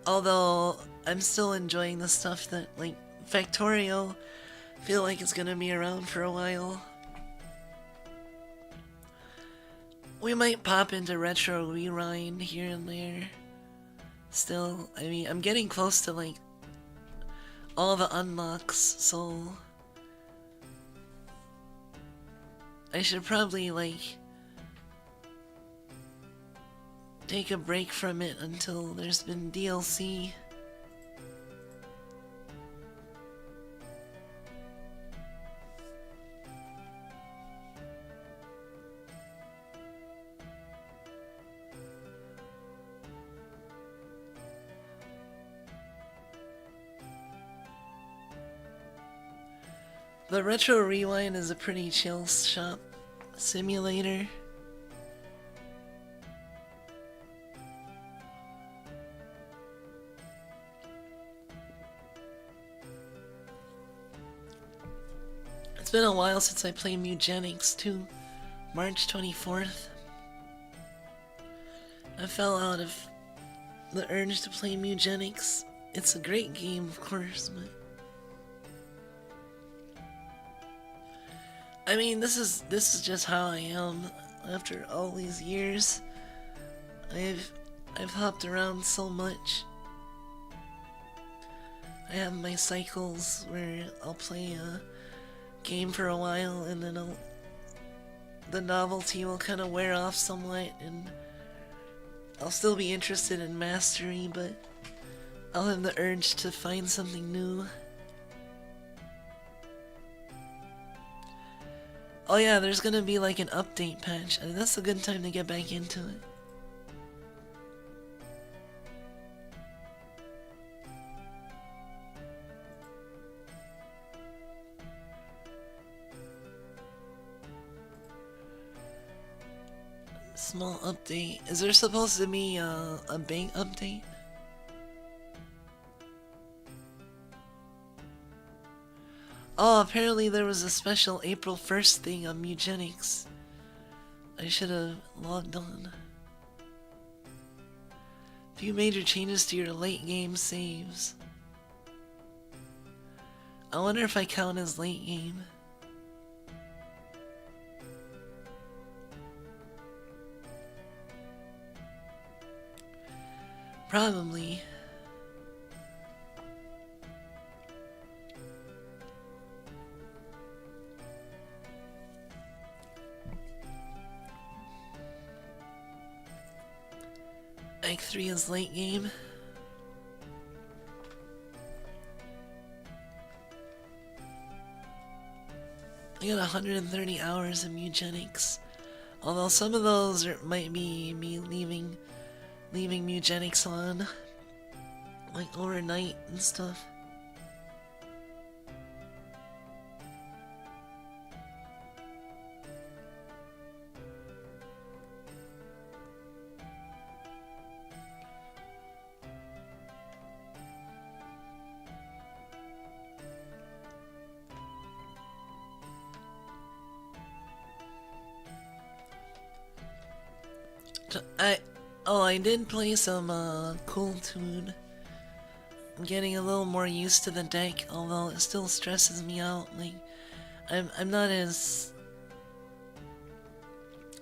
Although I'm still enjoying the stuff that like Factorio, feel like it's gonna be around for a while. We might pop into Retro Rewind here and there. Still, I mean, I'm getting close to like all the unlocks, so I should probably like take a break from it until there's been DLC. The Retro Rewind is a pretty chill shop simulator. It's been a while since I played Mugenics too. March 24th. I fell out of the urge to play Mugenics. It's a great game, of course, but I mean, this is just how I am after all these years. I've hopped around so much. I have my cycles where I'll play a game for a while and then the novelty will kind of wear off somewhat, and I'll still be interested in mastery, but I'll have the urge to find something new. Oh yeah, there's gonna be like an update patch, and that's a good time to get back into it. Small update. Is there supposed to be a big update? Oh, apparently there was a special April 1st thing on Mugenics. I should have logged on. Few major changes to your late game saves. I wonder if I count as late game. Probably. Act 3 is late game. I got 130 hours of Mugenics. Although some of those might be me leaving Mugenics on. like overnight and stuff. I did play some Cool Tune. I'm getting a little more used to the deck, although it still stresses me out. Like, I'm not as,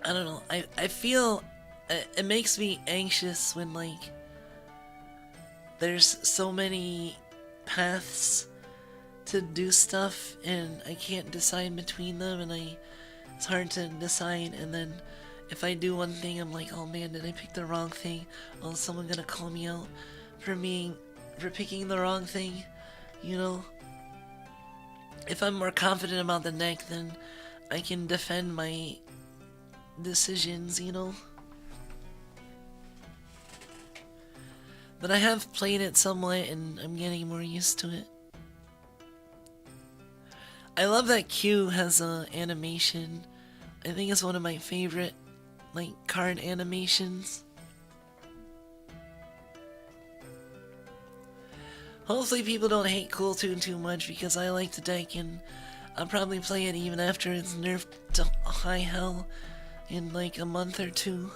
I don't know. I feel it makes me anxious when like there's so many paths to do stuff and I can't decide between them, and it's hard to decide. And then if I do one thing, I'm like, oh man, did I pick the wrong thing? Oh, is someone gonna call me out for picking the wrong thing? You know? If I'm more confident about the deck, then I can defend my decisions, you know? But I have played it somewhat and I'm getting more used to it. I love that Q has a animation. I think it's one of my favorite like card animations. Hopefully people don't hate Cool Tune too much because I like the deck and I'll probably play it even after it's nerfed to high hell in like a month or two.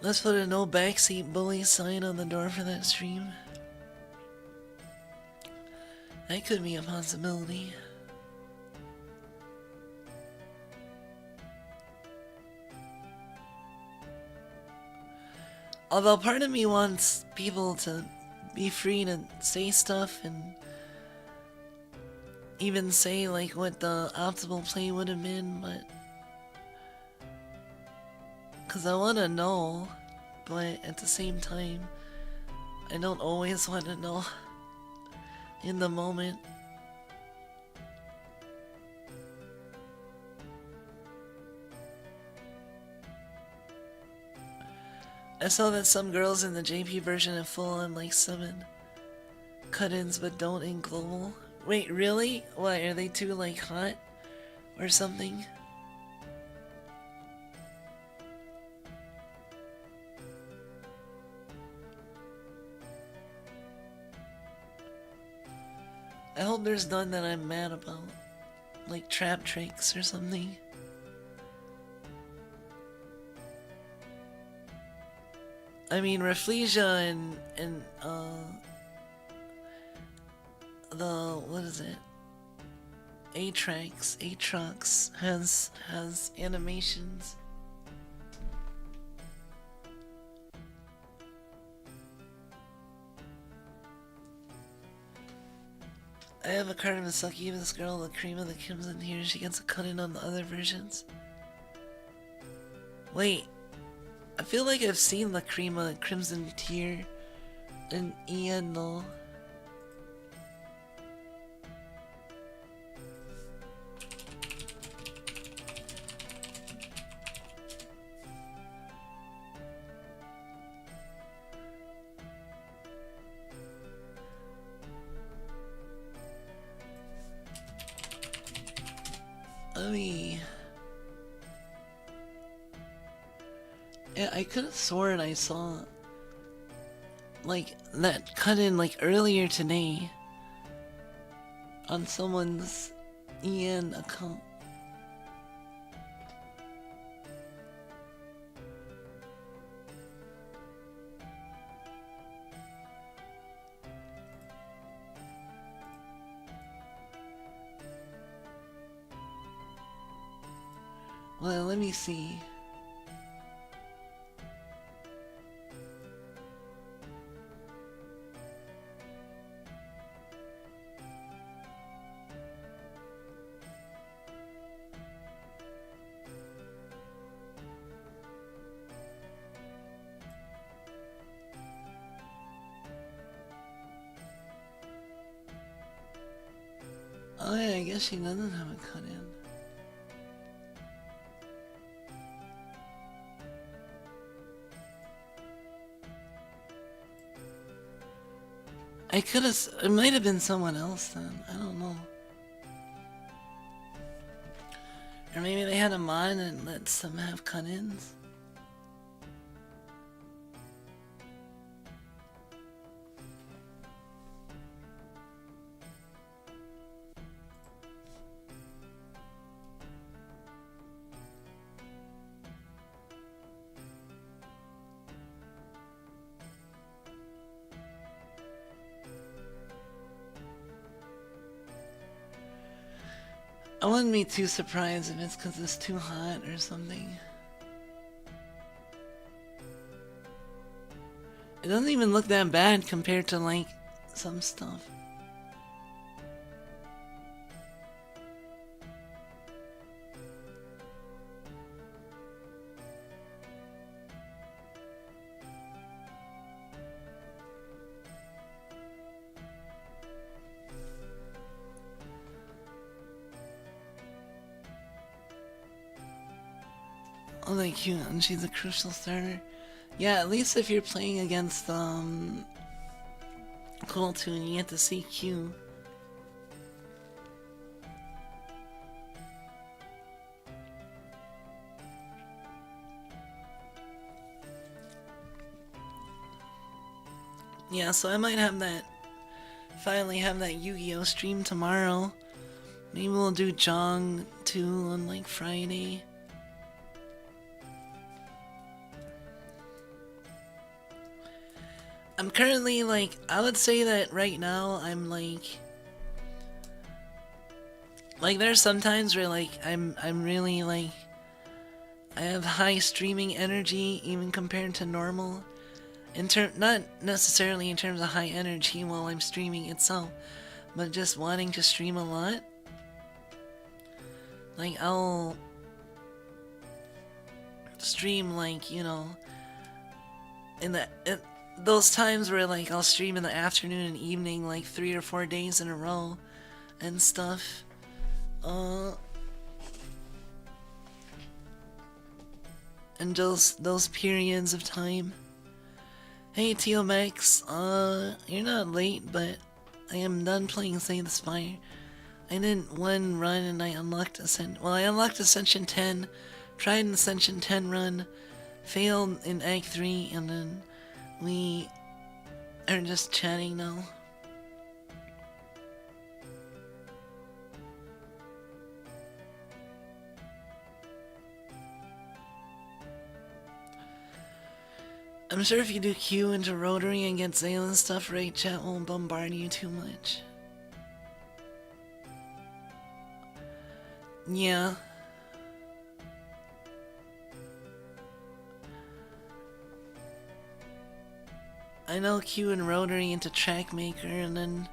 Let's put a no backseat bully sign on the door for that stream. That could be a possibility. Although part of me wants people to be free to say stuff and even say like what the optimal play would have been, but because I want to know, but at the same time, I don't always want to know in the moment. I saw that some girls in the JP version have full-on like 7 cut-ins but don't in global. Wait, really? Why, are they too like hot or something? I hope there's none that I'm mad about, like trap tricks or something. I mean, Rafflesia and what is it? Aatrox has animations. I have a card of Mitsukiyo, this girl, the cream of the crimson here. She gets a cut-in on the other versions. Wait, I feel like I've seen the cream of the crimson tier in Ian, though. Yeah, I could have sworn I saw like that cut in like earlier today on someone's EN account. Well, let me see. Oh yeah, I guess she doesn't have a cut-in. I could have... It might have been someone else then. I don't know. Or maybe they had a mod and lets them have cut-ins. I wouldn't be too surprised if it's because it's too hot or something. It doesn't even look that bad compared to, like, some stuff. Oh, like cute, and she's a crucial starter. Yeah, at least if you're playing against Cool Tune, you get to see Q. Yeah, so I might have that, finally have that Yu-Gi-Oh stream tomorrow. Maybe we'll do Jong 2 on like Friday. I'm currently, like, I would say that right now I'm like there's sometimes where like I'm really like I have high streaming energy even compared to normal. Not necessarily in terms of high energy while I'm streaming itself, but just wanting to stream a lot. Like I'll stream like, you know, in those times where like I'll stream in the afternoon and evening like 3 or 4 days in a row and stuff. And those periods of time. Hey TOMX, you're not late, but I am done playing Slay the Spire. I did one run and I unlocked Ascension 10, tried an Ascension 10 run, failed in Act 3, and then we are just chatting now. I'm sure if you do Q into Rotary and get Zale and stuff right, chat won't bombard you too much. Yeah. I know Q and Rotary into Trackmaker, and then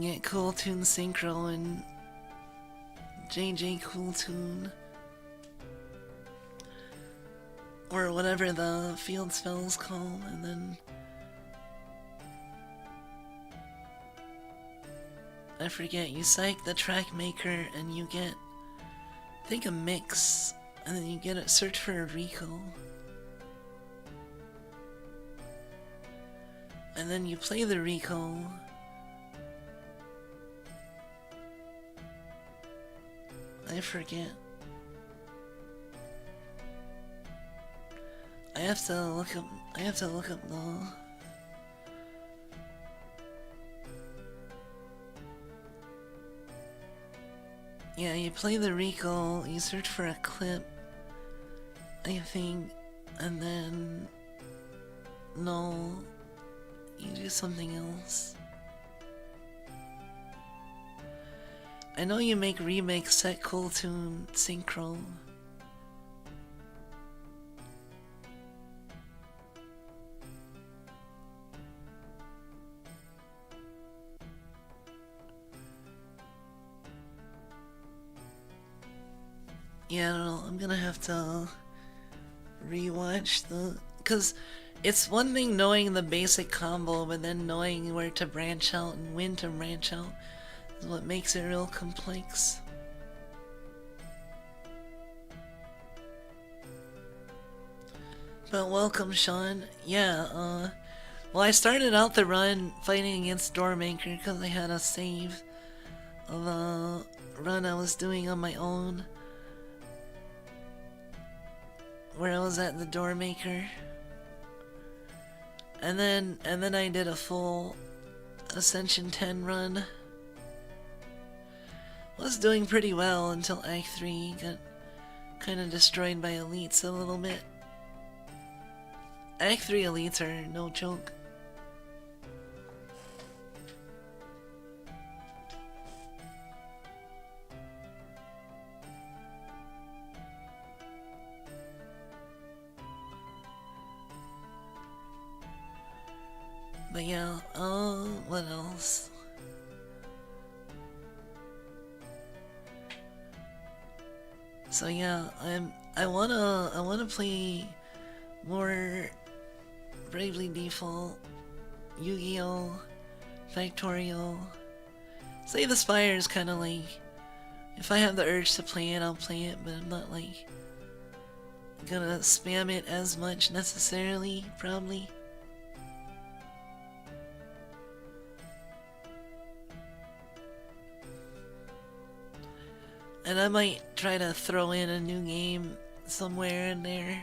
get Cool Tune Synchro and JJ Cool Tune. Or whatever the field spell's called, and then I forget, you psych the Trackmaker and you get, I think, a mix, and then you get a search for a recall. And then you play the recall. I forget. I have to look up the... Yeah, you play the recall, you search for a clip, I think, and then... No, you do something else. I know you make remix set Cool Tune Synchro. Yeah, I don't know, I'm gonna have to rewatch the... Cause it's one thing knowing the basic combo, but then knowing where to branch out and when to branch out. is what makes it real complex. But welcome, Sean. Yeah, well, I started out the run fighting against Doormaker because I had a save of a run I was doing on my own, where I was at the Doormaker. And then I did a full Ascension 10 run. Was doing pretty well until Act 3 got kind of destroyed by elites a little bit. Act 3 elites are no joke. But yeah, what else? So yeah, I wanna play more Bravely Default, Yu-Gi-Oh, Factorial. Say the Spire is kind of like, if I have the urge to play it, I'll play it, but I'm not like gonna spam it as much necessarily, probably. And I might try to throw in a new game somewhere in there.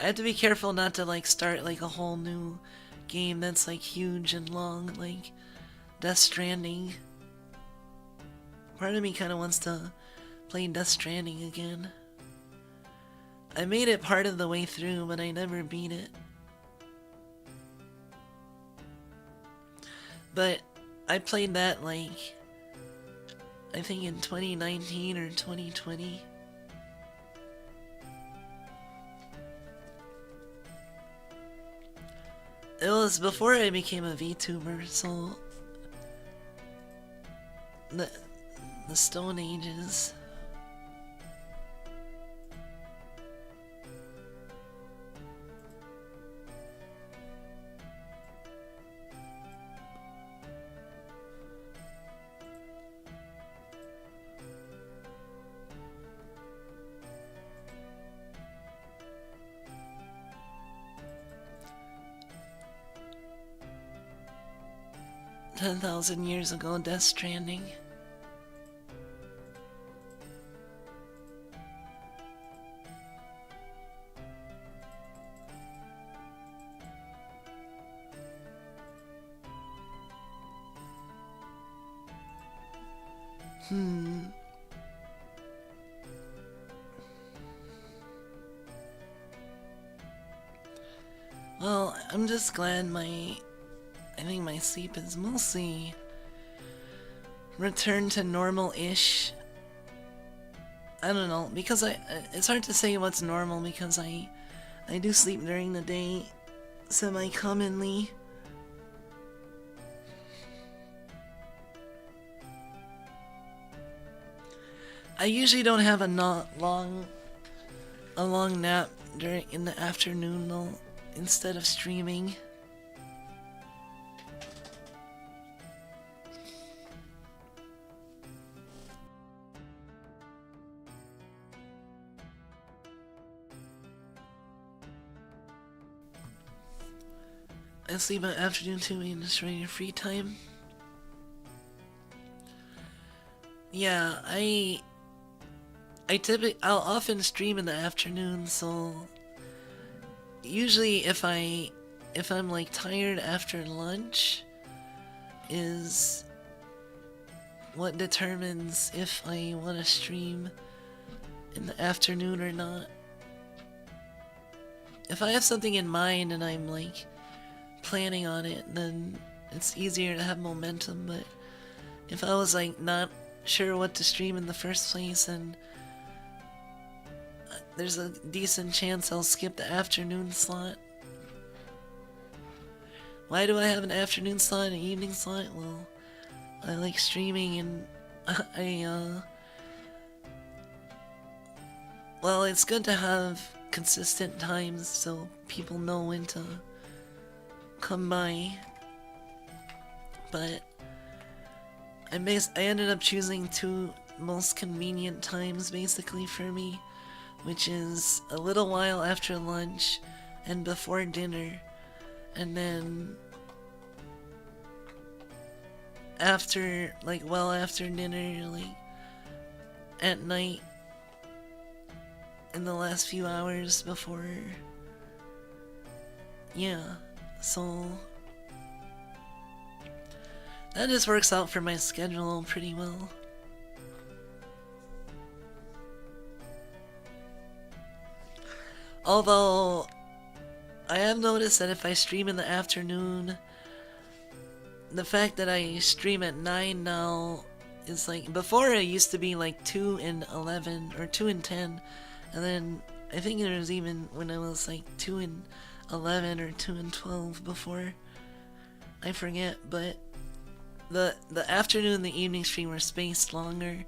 I have to be careful not to like start like a whole new game that's like huge and long, like Death Stranding. Part of me kind of wants to play Death Stranding again. I made it part of the way through, but I never beat it. But I played that like, I think in 2019 or 2020. It was before I became a VTuber, so the Stone Ages. $10,000 years ago, Death Stranding. Well, I'm just glad I think my sleep is mostly returned to normal-ish. I don't know, because it's hard to say what's normal because I do sleep during the day semi-commonly. I usually don't have a long nap in the afternoon though, instead of streaming. I sleep in the afternoon too, and just during your free time. Yeah, I'll often stream in the afternoon, so usually if I'm like tired after lunch is what determines if I want to stream in the afternoon or not. If I have something in mind and I'm like planning on it, then it's easier to have momentum. But if I was like not sure what to stream in the first place, and there's a decent chance I'll skip the afternoon slot. Why do I have an afternoon slot and an evening slot? Well, I like streaming, and well, it's good to have consistent times so people know when to come by. but I ended up choosing 2 most convenient times basically for me, which is a little while after lunch and before dinner, and then after, like, well after dinner, like, at night, in the last few hours before, yeah, so that just works out for my schedule pretty well. Although, I have noticed that if I stream in the afternoon, the fact that I stream at 9 now is like, before it used to be like 2 and 11, or 2 and 10, and then I think there was even when I was like 2 and 11 or 2 and 12 before, I forget, but the afternoon and the evening stream were spaced longer,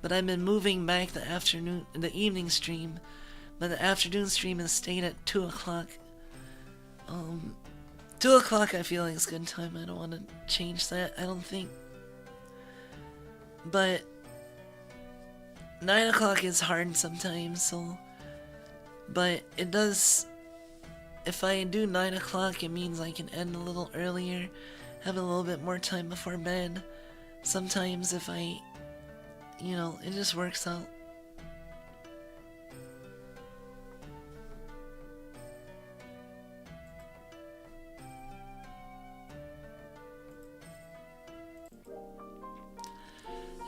but I've been moving back the evening stream, but the afternoon stream has stayed at 2 o'clock. 2 o'clock I feel like is a good time. I don't want to change that, I don't think. But 9 o'clock is hard sometimes, so... But it does... If I do 9 o'clock, it means I can end a little earlier, have a little bit more time before bed. Sometimes if I... You know, it just works out.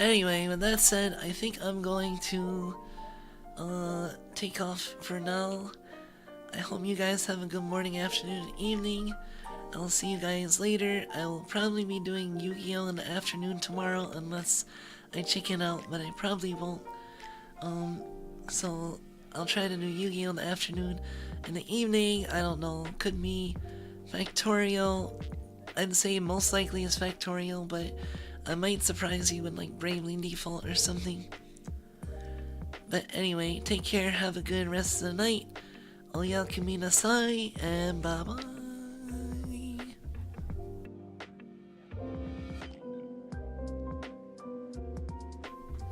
Anyway, with that said, I think I'm going to take off for now. I hope you guys have a good morning, afternoon, and evening. I'll see you guys later. I will probably be doing Yu-Gi-Oh! In the afternoon tomorrow unless I chicken out, but I probably won't. So I'll try to do Yu-Gi-Oh! In the afternoon. In the evening, I don't know, could be Factorial. I'd say most likely is Factorial, but I might surprise you with like Bravely Default or something. But anyway, take care, have a good rest of the night. Oyakumi nasai, and bye bye.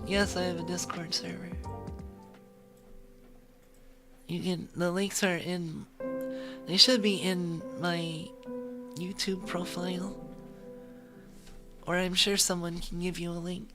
Yes, I have a Discord server. The links are in, they should be in my YouTube profile. Or I'm sure someone can give you a link.